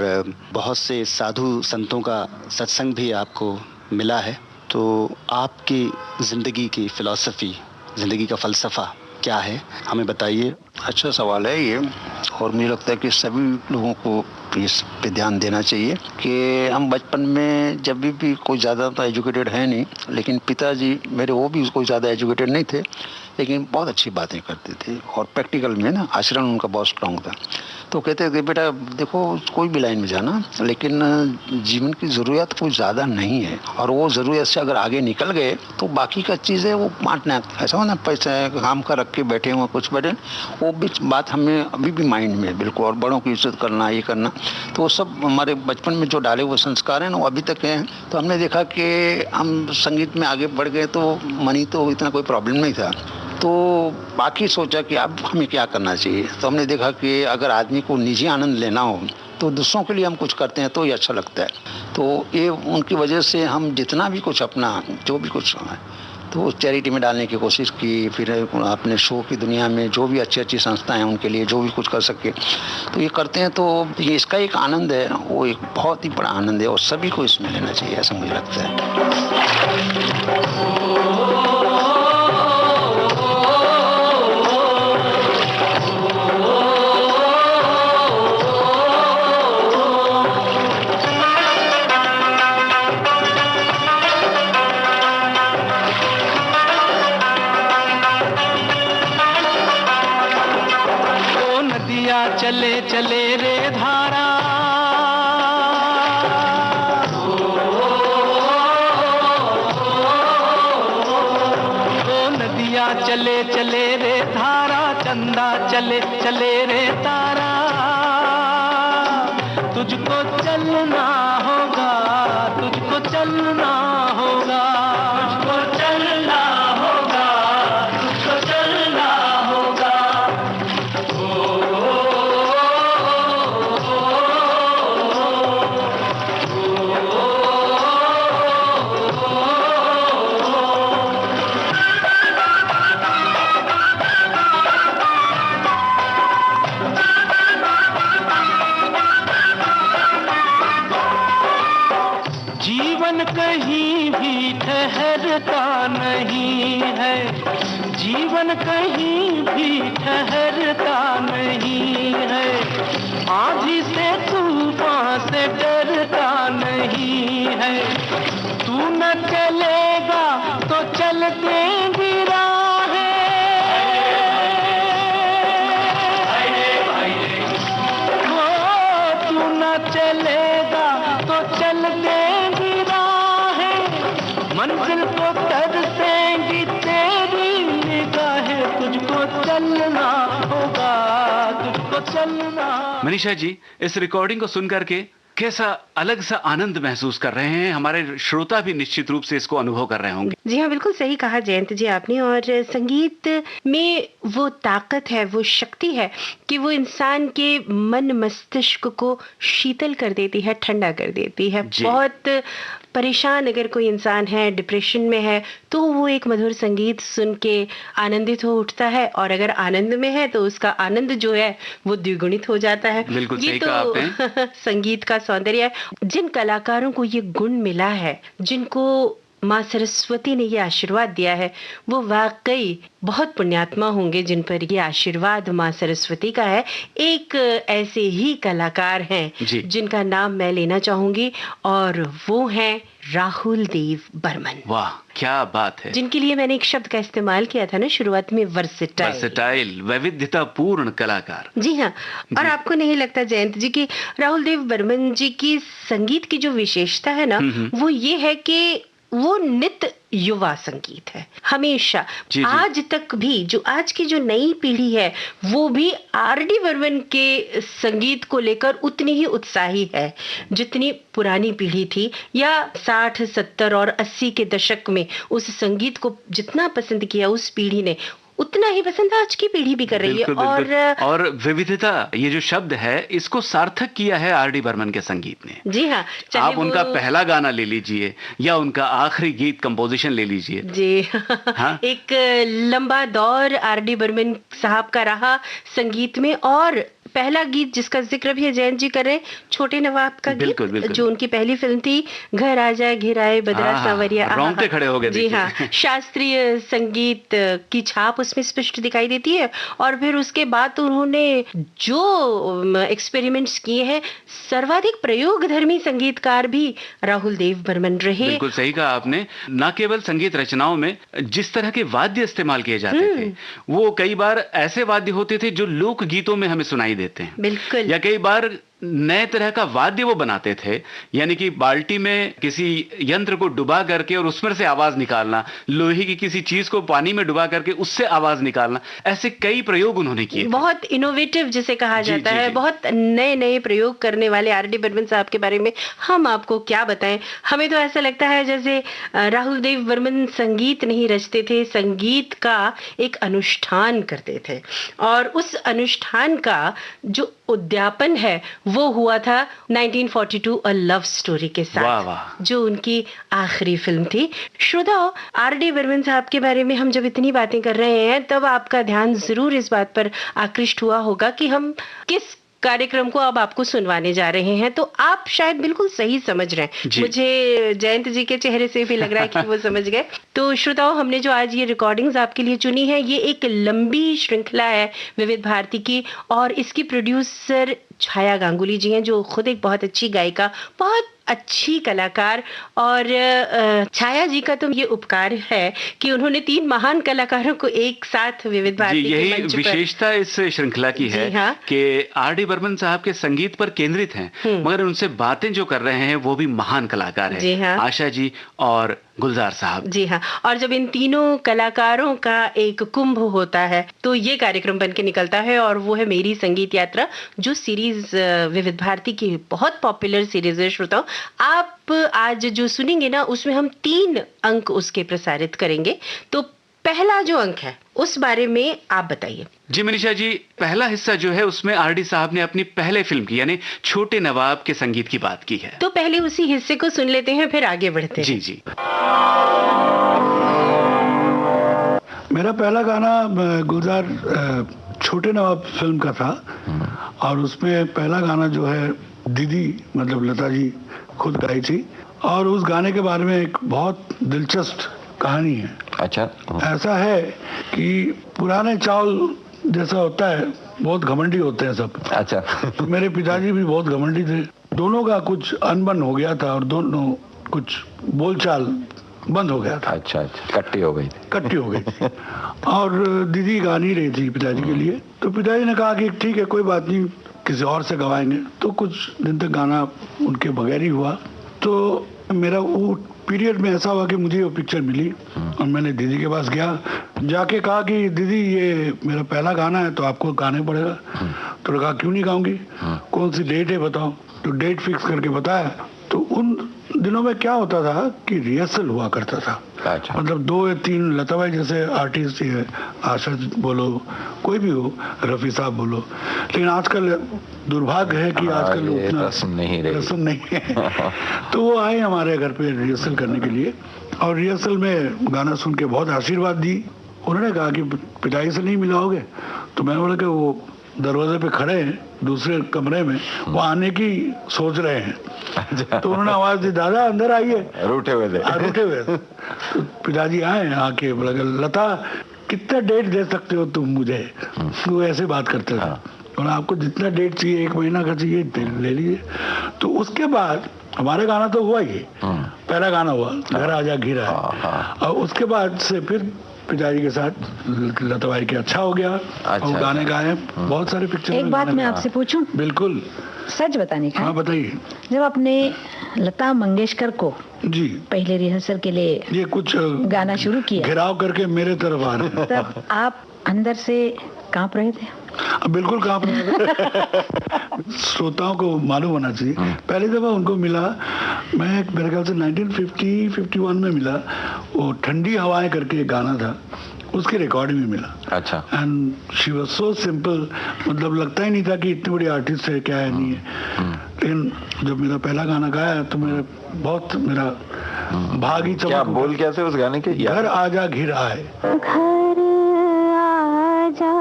बहुत से साधु संतों का सत्संग भी आपको मिला है। तो आपकी ज़िंदगी की फ़िलॉसफ़ी, ज़िंदगी का फ़लसफ़ा क्या है, हमें बताइए। अच्छा सवाल है ये, और मुझे लगता है कि सभी लोगों को इस पे ध्यान देना चाहिए कि हम बचपन में जब भी कोई ज़्यादा तो एजुकेटेड है नहीं, लेकिन पिताजी मेरे वो भी कोई ज़्यादा एजुकेटेड नहीं थे, लेकिन बहुत अच्छी बातें करते थे और प्रैक्टिकल में ना आचरण उनका बहुत स्ट्रांग था। तो कहते थे बेटा देखो कोई भी लाइन में जाना, लेकिन जीवन की ज़रूरत कोई ज़्यादा नहीं है, और वो ज़रूरत से अगर आगे निकल गए तो बाकी का चीज़ें वो बांटना, ऐसा हो ना पैसे काम का रख के बैठे हुए कुछ बैठे, वो भी बात हमें अभी भी माइंड में बिल्कुल, और बड़ों की इज्जत करना, ये करना, तो वो सब हमारे बचपन में जो डाले हुए संस्कार हैं ना वो अभी तक हैं। तो हमने देखा कि हम संगीत में आगे बढ़ गए तो मनी तो इतना कोई प्रॉब्लम नहीं था, तो बाकी सोचा कि अब हमें क्या करना चाहिए। तो हमने देखा कि अगर आदमी को निजी आनंद लेना हो तो दूसरों के लिए हम कुछ करते हैं तो ये अच्छा लगता है। तो ये उनकी वजह से हम जितना भी कुछ अपना जो भी कुछ है तो चैरिटी में डालने की कोशिश की। फिर अपने शो की दुनिया में जो भी अच्छी अच्छी संस्थाएं हैं उनके लिए जो भी कुछ कर सके तो ये करते हैं। तो ये इसका एक आनंद है, वो एक बहुत ही बड़ा आनंद है और सभी को इसमें लेना चाहिए, ऐसा मुझे लगता है। चले चले रे धारा, ओ नदिया चले चले रे धारा, चंदा चले चले रे तारा, तुझको चलना होगा, तुझको चलना होगा, तुझको चलना होगा, तुझको चलना होगा। जीवन कहीं भी ठहरता नहीं है, जीवन कहीं भी ठहरता नहीं है, आंधी से तूफान से डरता नहीं है, तू न चलेगा तो चल देंगी राहें, तू न चलेगा तो चल देंगी राहें, मंजिल को तरसेंगी तेरी निगाहें, तुझको चलना होगा, तुझको चलना। मनीषा जी, इस रिकॉर्डिंग को सुनकर के कैसा अलग सा आनंद महसूस कर रहे हैं? हमारे श्रोता भी निश्चित रूप से इसको अनुभव कर रहे होंगे। जी हाँ, बिल्कुल सही कहा जयंत जी आपने। और संगीत में वो ताकत है, वो शक्ति है कि वो इंसान के मन मस्तिष्क को शीतल कर देती है, ठंडा कर देती है। बहुत परेशान अगर कोई इंसान है, डिप्रेशन में है, तो वो एक मधुर संगीत सुन के आनंदित हो उठता है, और अगर आनंद में है तो उसका आनंद जो है वो द्विगुणित हो जाता है। बिल्कुल ये सही तो कहा आपने। संगीत का सौंदर्य है। जिन कलाकारों को ये गुण मिला है, जिनको माँ सरस्वती ने ये आशीर्वाद दिया है, वो वाकई बहुत पुण्यात्मा होंगे जिन पर ये आशीर्वाद माँ सरस्वती का है। एक ऐसे ही कलाकार हैं जिनका नाम मैं लेना चाहूंगी, और वो हैं राहुल देव बर्मन। वाह, क्या बात है। जिनके लिए मैंने एक शब्द का इस्तेमाल किया था ना शुरुआत में, वर्सेटाइल। वर्सेटाइल, वैविध्यतापूर्ण कलाकार। जी हाँ। और आपको नहीं लगता जयंत जी कि राहुल देव बर्मन जी की संगीत की जो विशेषता है ना, वो ये है कि वो नित्य युवा संगीत है हमेशा। आज तक भी जो आज की जो नई पीढ़ी है वो भी आर.डी. बर्मन के संगीत को लेकर उतनी ही उत्साही है जितनी पुरानी पीढ़ी थी, या 60, 70 और 80 के दशक में उस संगीत को जितना पसंद किया उस पीढ़ी ने, उतना ही पसंद आज की पीढ़ी भी कर रही है। बिल्कुल, बिल्कुल। और विविधता, ये जो शब्द है, इसको सार्थक किया है आर डी बर्मन के संगीत ने। जी हाँ, आप उनका पहला गाना ले लीजिए या उनका आखिरी गीत कंपोजिशन ले लीजिए। जी हाँ? एक लंबा दौर आर डी बर्मन साहब का रहा संगीत में, और पहला गीत जिसका जिक्र भी जयंत जी कर रहे, छोटे नवाब का बिल्कुल, गीत, बिल्कुल। जो उनकी पहली फिल्म थी, घर आ जाए घिराए बदरा सांवरिया। रोंगटे खड़े हो गए। जी हाँ, शास्त्रीय संगीत की छाप उसमें स्पष्ट दिखाई देती है। और फिर उसके बाद उन्होंने जो एक्सपेरिमेंट्स किए हैं, सर्वाधिक प्रयोगधर्मी संगीतकार भी राहुल देव बर्मन रहे। बिल्कुल सही कहा आपने। न केवल संगीत रचनाओं में जिस तरह के वाद्य इस्तेमाल किए जाते थे, वो कई बार ऐसे वाद्य होते थे जो लोक गीतों में हमें सुनाई देते हैं। बिल्कुल। या कई बार नए तरह का वाद्य वो बनाते थे, यानी कि बाल्टी में किसी यंत्र को डुबा करके और उसमें से आवाज निकालना, लोहे की किसी चीज को पानी में डुबा करके उससे आवाज निकालना, ऐसे कई प्रयोग उन्होंने किए। बहुत इनोवेटिव जिसे कहा जाता है, बहुत नए नए प्रयोग करने वाले आर डी बर्मन साहब के बारे में हम आपको क्या बताएं। हमें तो ऐसा लगता है जैसे राहुल देव बर्मन संगीत नहीं रचते थे, संगीत का एक अनुष्ठान करते थे, और उस अनुष्ठान का जो उद्यापन है वो हुआ था 1942 अ लव स्टोरी के साथ। वाह वाह। जो उनकी आखिरी फिल्म थी। श्रोताओ, आर डी बर्मन साहब के बारे में हम जब इतनी बातें कर रहे हैं, तब आपका ध्यान जरूर इस बात पर आकृष्ट हुआ होगा कि हम किस कार्यक्रम को अब आपको सुनवाने जा रहे हैं। तो आप शायद बिल्कुल सही समझ रहे हैं। मुझे जयंत जी के चेहरे से भी लग रहा है कि वो समझ गए। तो श्रोताओं, हमने जो आज ये रिकॉर्डिंग्स आपके लिए चुनी है, ये एक लंबी श्रृंखला है विविध भारती की, और इसकी प्रोड्यूसर छाया गांगुली जी हैं, जो खुद एक बहुत अच्छी गायिका, बहुत अच्छी कलाकार। और छाया जी का तो ये उपकार है कि उन्होंने 3 महान कलाकारों को एक साथ विविध भारती के मंच पर। यही विशेषता इस श्रृंखला की है कि आर डी बर्मन साहब के संगीत पर केंद्रित हैं, मगर उनसे बातें जो कर रहे हैं वो भी महान कलाकार हैं। आशा जी और गुलजार साहब। जी हाँ, और जब इन तीनों कलाकारों का एक कुंभ होता है तो ये कार्यक्रम बन के निकलता है, और वो है मेरी संगीत यात्रा, जो सीरीज विविध भारती की बहुत पॉपुलर सीरीज है। श्रोताओ, आप आज जो सुनेंगे ना, उसमें हम 3 अंक उसके प्रसारित करेंगे। तो पहला जो अंक है उस बारे में आप बताइए। जी मनीषा जी, पहला हिस्सा जो है उसमें आर डी साहब ने अपनी पहले फिल्म की यानी छोटे नवाब के संगीत की बात की है। तो पहले उसी हिस्से को सुन लेते हैं, फिर आगे बढ़ते हैं। जी जी। मेरा पहला गाना गुलजार छोटे नवाब फिल्म का था, और उसमें पहला गाना जो है दीदी मतलब लता जी खुद गाई थी, और उस गाने के बारे में एक बहुत दिलचस्प कहानी है। अच्छा। ऐसा है कि पुराने चावल जैसा होता है, बहुत घमंडी होते हैं सब। अच्छा। तो मेरे पिताजी भी बहुत घमंडी थे, दोनों का कुछ अनबन हो गया था और दोनों कुछ बोलचाल बंद हो गया था। अच्छा अच्छा, कट्टी हो गई थी और दीदी गा नहीं रही थी पिताजी के लिए, तो पिताजी ने कहा कि ठीक है कोई बात नहीं, किसी और से गवाएंगे। तो कुछ दिन तक गाना उनके बगैर ही हुआ। तो मेरा वो पीरियड में ऐसा हुआ कि मुझे वो पिक्चर मिली और मैंने दीदी के पास गया, जाके कहा कि दीदी ये मेरा पहला गाना है तो आपको गाने पड़ेगा। तो कहा क्यों नहीं गाऊंगी, कौन सी डेट है बताओ। तो डेट फिक्स करके बताया। तो उन दिनों में क्या होता था कि रिहर्सल हुआ करता था। अच्छा। मतलब 2 या 3 लता भाई जैसे आर्टिस्ट है, आशा बोलो कोई भी हो, रफी साहब बोलो, लेकिन आजकल दुर्भाग्य है कि आजकल उतना रस्म नहीं है। तो वो आए हमारे घर पे रिहर्सल करने के लिए, और रिहर्सल में गाना सुन के बहुत आशीर्वाद दी। उन्होंने कहा कि पिताजी से नहीं मिलाओगे, तो मैंने बोला कि वो दरवाजे पे खड़े हैं दूसरे कमरे में, वो आने की सोच रहे हैं। तो उन्होंने आवाज दी दादा अंदर आइए, रूठे हुए थे। तो पिताजी आए, आके बोला लता कितना डेट दे सकते हो तुम मुझे, वो ऐसे बात करते थे। और आपको जितना डेट चाहिए, 1 महीना का चाहिए ले लीजिए। तो उसके बाद हमारा गाना तो हुआ ही, पहला गाना हुआ घर आजा घिरा, और उसके बाद से फिर पिताजी के साथ लता भाई के अच्छा हो गया। अच्छा, और गाने गाए बहुत सारे पिक्चर। एक बात मैं आपसे पूछूं? बिल्कुल, सच बताने का। हाँ बताइए। जब आपने लता मंगेशकर को जी पहले रिहर्सल के लिए ये कुछ गाना शुरू किया, घेराव करके मेरे तरफ आ रहे, तब आप अंदर से कांप रहे थे? बिल्कुल कांप रहे थे। श्रोताओं को मालूम होना चाहिए, पहली दफा उनको मिला मैं मेरे ख्याल से 1950-51 में मिला। वो ठंडी हवाएं करके एक गाना था, उसकी रिकॉर्डिंग में मिला। अच्छा। And she was so simple, मतलब लगता ही नहीं था कि इतनी बड़ी आर्टिस्ट है, क्या है नहीं है। लेकिन जब मेरा पहला गाना गाया तो मेरा भाग ही चमक। क्या बोल क्या थे उस गाने के? घर आजा घिर आए, घर आजा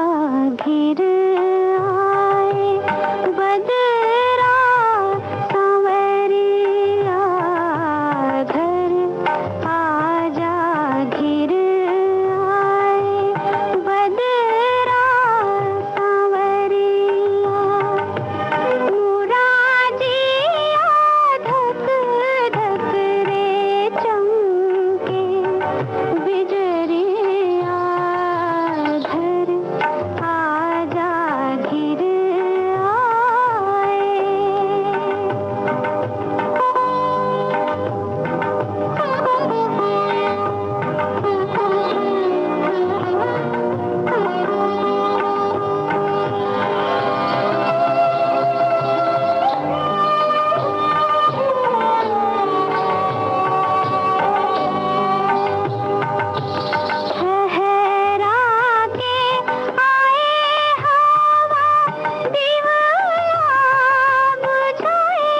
घिर आए, बदरा संवरिया, घर आजा घिर आए, बदरा संवरिया, मुरादिया धक धक रे चमके, बिजरिया घर आजा घिर ठहरा के आए हवा, दीवाना बुझाए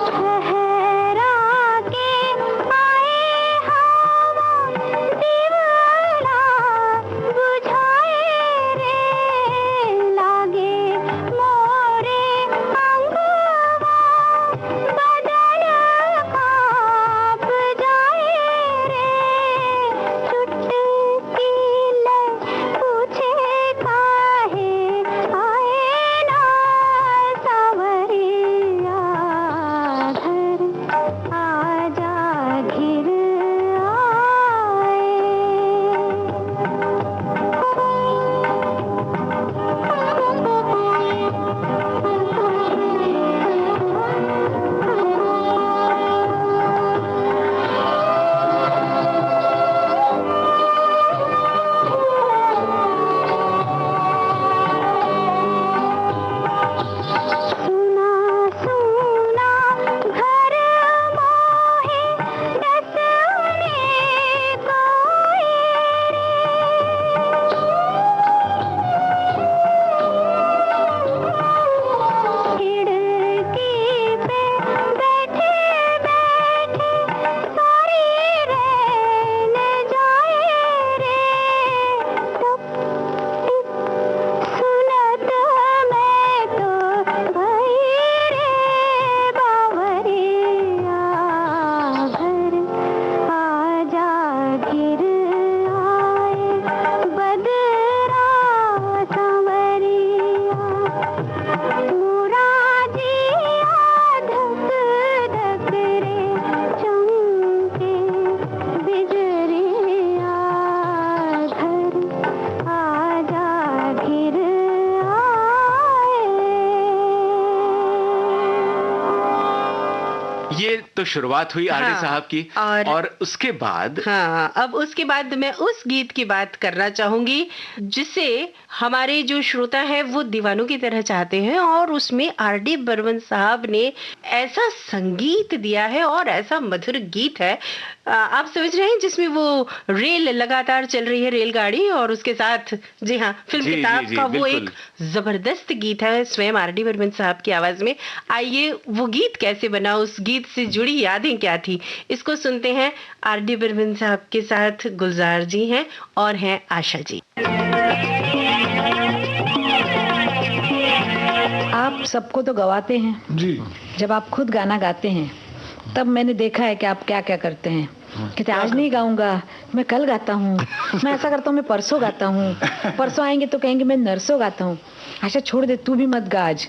ठहरा के आए हवा, दीवाना बुझाए रे, लागे मोरे अंगवा, बदन कांप जाए रे, चुटकी ले पूछे काहे आए ना सांवरिया, घर आजा घिर सुना सुना घर मोहे दसने कोई खिड़की पे बैठे बैठे सारी रैन जाए रे, टप टिप सुनत मैं तो भई रे बावरिया, घर आजा घिर आए, बदरा संवरिया, मुरादिया धक धक रे चमके, बिजरिया घर आजा घिर आए। ये तो शुरुआत हुई आरडी हाँ, साहब की, और उसके बाद हाँ, अब उसके बाद मैं उस गीत की बात करना चाहूंगी जिसे हमारे जो श्रोता है वो दीवानों की तरह चाहते हैं, और उसमें आरडी बर्मन साहब ने ऐसा संगीत दिया है और ऐसा मधुर गीत है, आप समझ रहे हैं, जिसमें वो रेल लगातार चल रही है, रेलगाड़ी, और उसके साथ जी हाँ फिल्म जी, किताब जी, जी, का वो बिल्कुल। एक जबरदस्त गीत है स्वयं आरडी बर्मन साहब की आवाज में। आइए वो गीत कैसे बना, उस गीत से जुड़ी यादें क्या थी, इसको सुनते हैं। आरडी बर्मन साहब के साथ गुलजार जी हैं और हैं आशा जी। आप सबको तो गवाते हैं जी। जब आप खुद गाना गाते हैं तब मैंने देखा है कि आप क्या क्या करते हैं। कहते आज नहीं गाऊंगा, मैं कल गाता हूँ, मैं ऐसा करता हूँ, मैं परसों गाता हूँ, परसों आएंगे तो कहेंगे मैं नरसों गाता हूँ। अच्छा छोड़ दे, तू भी मत गा, आज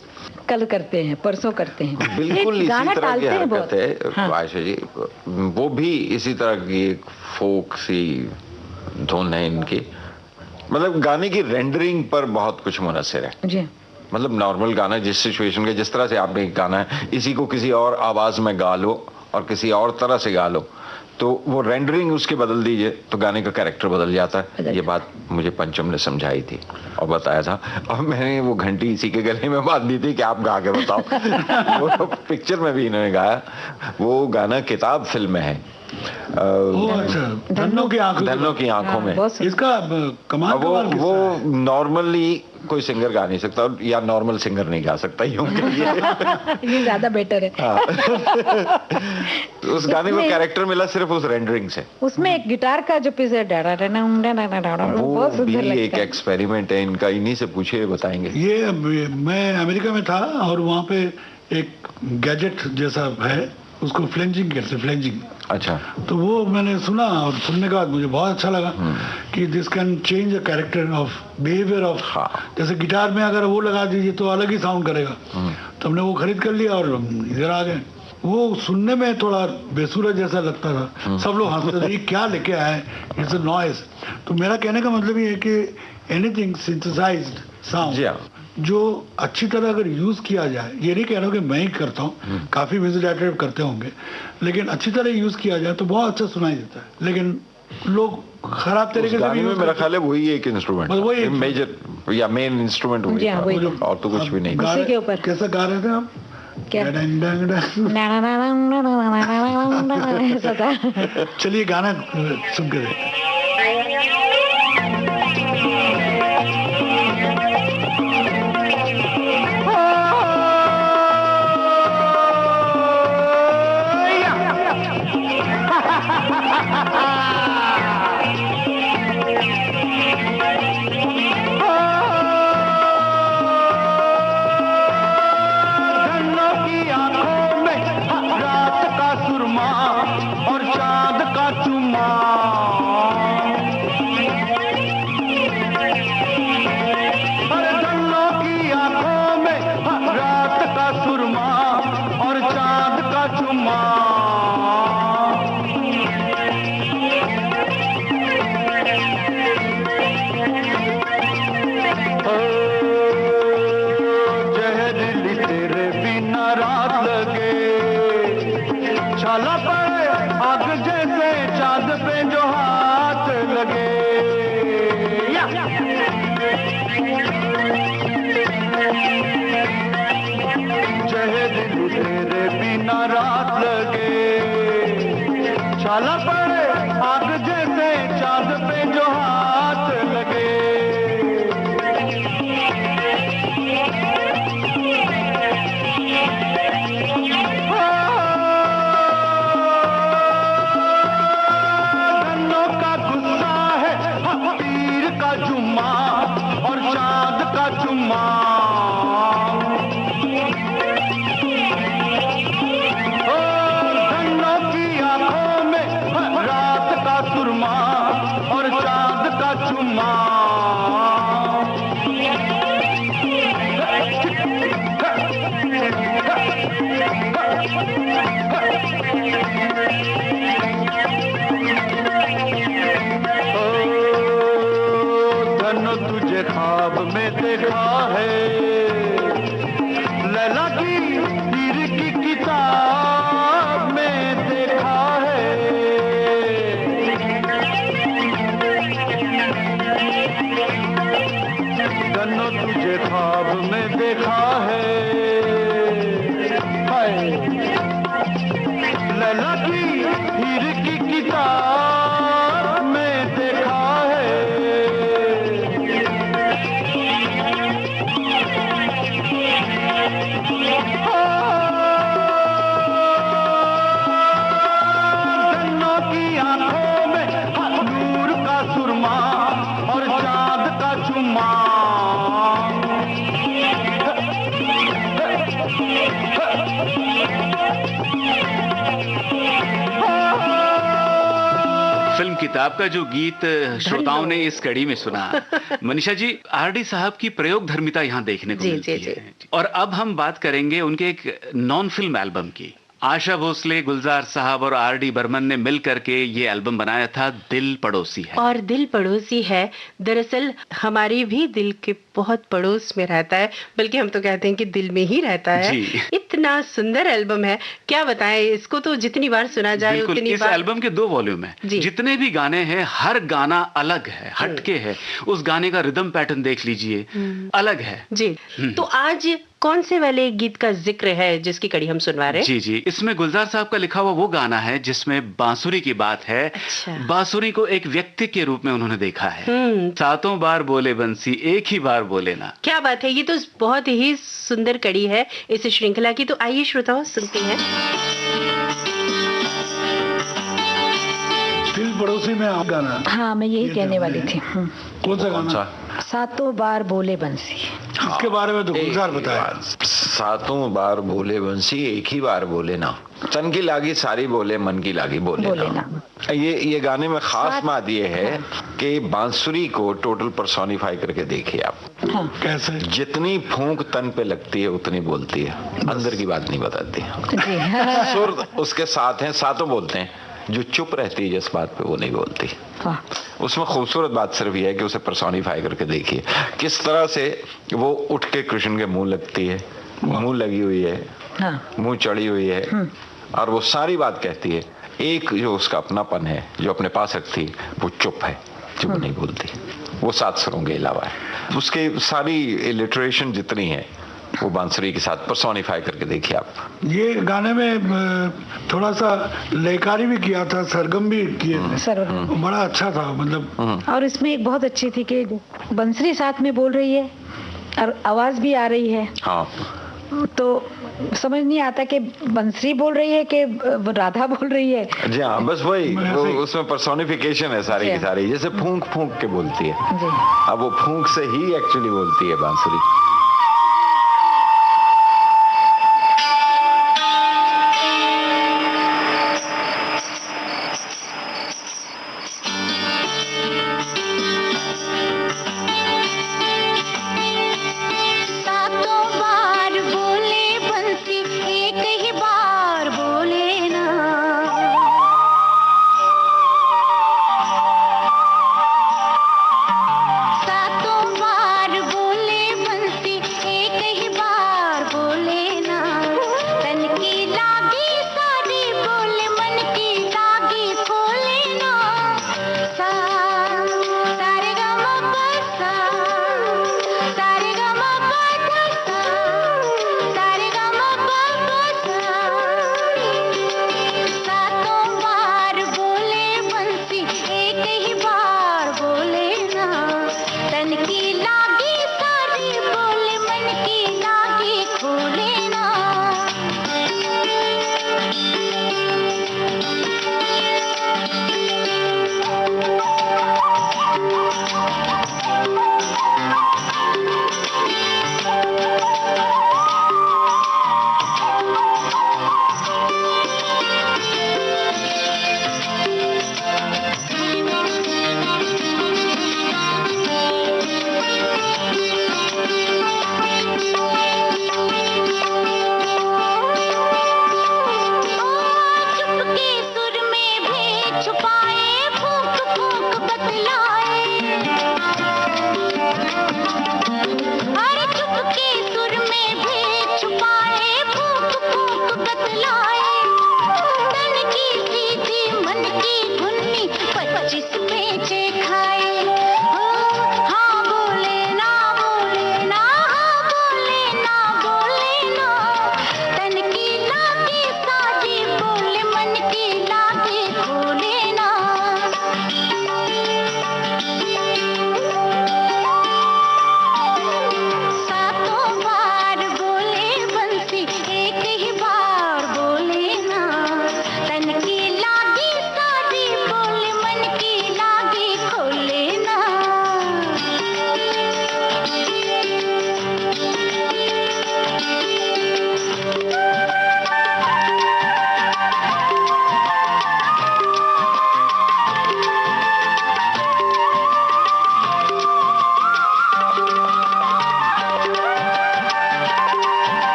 कल करते हैं, परसों करते हैं। बिल्कुल एक इसी गाना तरह की टालते हैं हरकत बहुत। है हाँ। आयशा जी, वो भी इसी तरह की एक फोक सी धुन है इनकी। मतलब गाने की रेंडरिंग पर बहुत कुछ मुनसर है जी। मतलब नॉर्मल गाना जिस सिचुएशन के, जिस तरह से आपने एक गाना है, इसी को किसी और आवाज में गा लो और किसी और तरह से गा लो तो वो रेंडरिंग उसके बदल दीजिए तो गाने का कैरेक्टर बदल जाता है। ये बात मुझे पंचम ने समझाई थी और बताया था, और मैंने वो घंटी इसी के गले में बांध दी थी कि आप गा के बताओ। वो पिक्चर में भी इन्होंने गाया, वो गाना किताब फिल्म में है। अच्छा, धन्नो की आंखों में इसका कमाल वो नॉर्मली कोई सिंगर गा नहीं सकता, या नॉर्मल सिंगर नहीं गा सकता, यूं कहिए। ये ज्यादा बेटर है। उस गाने को कैरेक्टर मिला सिर्फ उस रेंडरिंग से। उसमें एक गिटार का जो पीस है बहुत सुंदर लगता है। एक एक्सपेरिमेंट है इनका, इन्हीं से पूछे बताएंगे। ये मैं अमेरिका में था और वहाँ पे एक गैजेट जैसा है, उसको फ्लेंजिंग कहते हैं, फ्लेंजिंग। अच्छा। तो वो मैंने सुना और सुनने के बाद मुझे बहुत अच्छा लगा कि this can change the character of behaviour of, जैसे गिटार में अगर वो लगा दीजिए तो अलग ही साउंड करेगा। तो हमने वो खरीद कर लिया और इधर आ गए। वो सुनने में थोड़ा बेसुरा जैसा लगता था, सब लोग हंसते थे, ये क्या लेके आए, इट्स अ नॉइज। तो मेरा कहने का मतलब ये है कि एनीथिंग सिंथेसाइज्ड साउंड जो अच्छी तरह अगर यूज किया जाए, ये नहीं कह रहा हूँ कि मैं ही करता हूँ, काफी म्यूजिक डायरेक्टर करते होंगे, लेकिन अच्छी तरह यूज किया जाए तो बहुत अच्छा सुनाई देता है। लेकिन लोग खराब तरीके से भी, मेरा ख्याल है वही एक इंस्ट्रूमेंट, वही मेजर या मेन इंस्ट्रूमेंट वही था, और तो कुछ भी नहीं। उसी के ऊपर कैसा गा रहे थे आप? चलिए गाना सुन के देखते। किताब का जो गीत श्रोताओं ने इस कड़ी में सुना, मनीषा जी, आरडी साहब की प्रयोग धर्मिता यहाँ देखने को मिलती है। और अब हम बात करेंगे उनके एक नॉन फिल्म एल्बम की। आशा भोसले, गुलजार साहब और आरडी बर्मन ने मिल करके ये एल्बम बनाया था, दिल पड़ोसी है। और दिल पड़ोसी है दरअसल हमारे भी दिल के बहुत पड़ोस में रहता है, बल्कि हम तो कहते हैं कि दिल में ही रहता है। कितना सुंदर एल्बम है, क्या बताएं, इसको तो जितनी बार सुना जाए बिल्कुल, उतनी इस बार। एल्बम के 2 वॉल्यूम हैं, जितने भी गाने हैं हर गाना अलग है, हटके है, उस गाने का रिदम पैटर्न देख लीजिए, अलग है जी। तो आज कौन से वाले गीत का जिक्र है जिसकी कड़ी हम सुनवा रहे हैं? जी जी, इसमें गुलजार साहब का लिखा हुआ वो गाना है जिसमें बांसुरी की बात है। अच्छा। बांसुरी को एक व्यक्ति के रूप में उन्होंने देखा है। 7 बार बोले बंसी, एक ही बार बोले ना। क्या बात है, ये तो बहुत ही सुंदर कड़ी है इस श्रृंखला की। तो आइए श्रोताओं सुनते हैं। दिल पड़ोसी में आप गाना। हाँ, मैं यही कहने वाली थी। कौन सा गाना? 7 बार बोले बंसी। इसके बारे में तो गुलजार बताया। 7 बार बोले बंसी, एक ही बार बोले ना। तन की लागी सारी बोले, मन की लागी बोले ना। ये गाने में खास बात ये है कि बांसुरी को टोटल पर्सोनिफाई करके देखिए आप। कैसे? जितनी फूंक तन पे लगती है उतनी बोलती है, अंदर की बात नहीं बताती। सुर उसके साथ हैं, सातों बोलते हैं, जो चुप रहती है जिस बात पे वो नहीं बोलती। उसमें खूबसूरत बात सिर्फ ये है कि उसे पर्सोनिफाई करके देखिए किस तरह से वो उठ के कृष्ण के मुंह लगती है, मुंह लगी हुई है, मुंह चढ़ी हुई है, और वो सारी बात कहती है। एक जो उसका अपनापन है जो अपने पास रखती है, वो चुप है, चुप नहीं बोलती। वो 7 स्वरों के अलावा है। उसके सारी इलिटरेशन जितनी है वो बांसुरी के साथ पर्सोनिफाई करके देखिए आप। ये गाने में थोड़ा सा लयकारी भी किया था, सरगम भी किए थे, बड़ा अच्छा था मतलब। और इसमें एक बहुत अच्छी थी कि बंसरी साथ में बोल रही है और आवाज भी आ रही है। हाँ, तो समझ नहीं आता कि बंसरी बोल रही है कि राधा बोल रही है। जी हाँ, बस वही उसमें पर्सोनिफिकेशन है सारी की सारी, जैसे फूंक फूंक के बोलती है। अब वो फूंक से ही एक्चुअली बोलती है बांसुरी। सातों बार बोले बंसी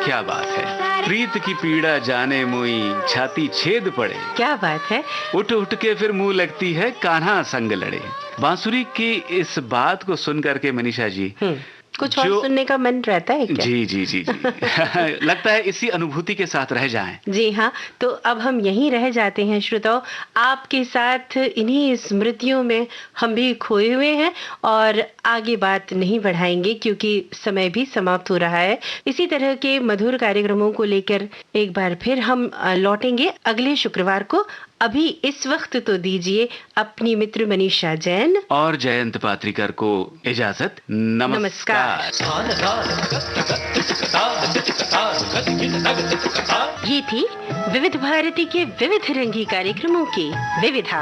क्या बात है, प्रीत की पीड़ा जाने मुई, छाती छेद पड़े। क्या बात है। उठ उठ के फिर मुंह लगती है, कान्हा संग लड़े। बांसुरी की इस बात को सुन करके मनीषा जी कुछ और सुनने का मन रहता है क्या? जी जी जी जी लगता है इसी अनुभूति के साथ रह जाएं। जी हाँ, तो अब हम यहीं रह जाते हैं श्रोताओ, आपके साथ इन्हीं स्मृतियों में हम भी खोए हुए हैं और आगे बात नहीं बढ़ाएंगे क्योंकि समय भी समाप्त हो रहा है। इसी तरह के मधुर कार्यक्रमों को लेकर एक बार फिर हम लौटेंगे अगले शुक्रवार को। अभी इस वक्त तो दीजिए अपनी मित्र मनीषा जैन और जयंत पात्रिकर को इजाजत। नमस्कार। ये थी विविध भारती के विविध रंगी कार्यक्रमों की विविधा।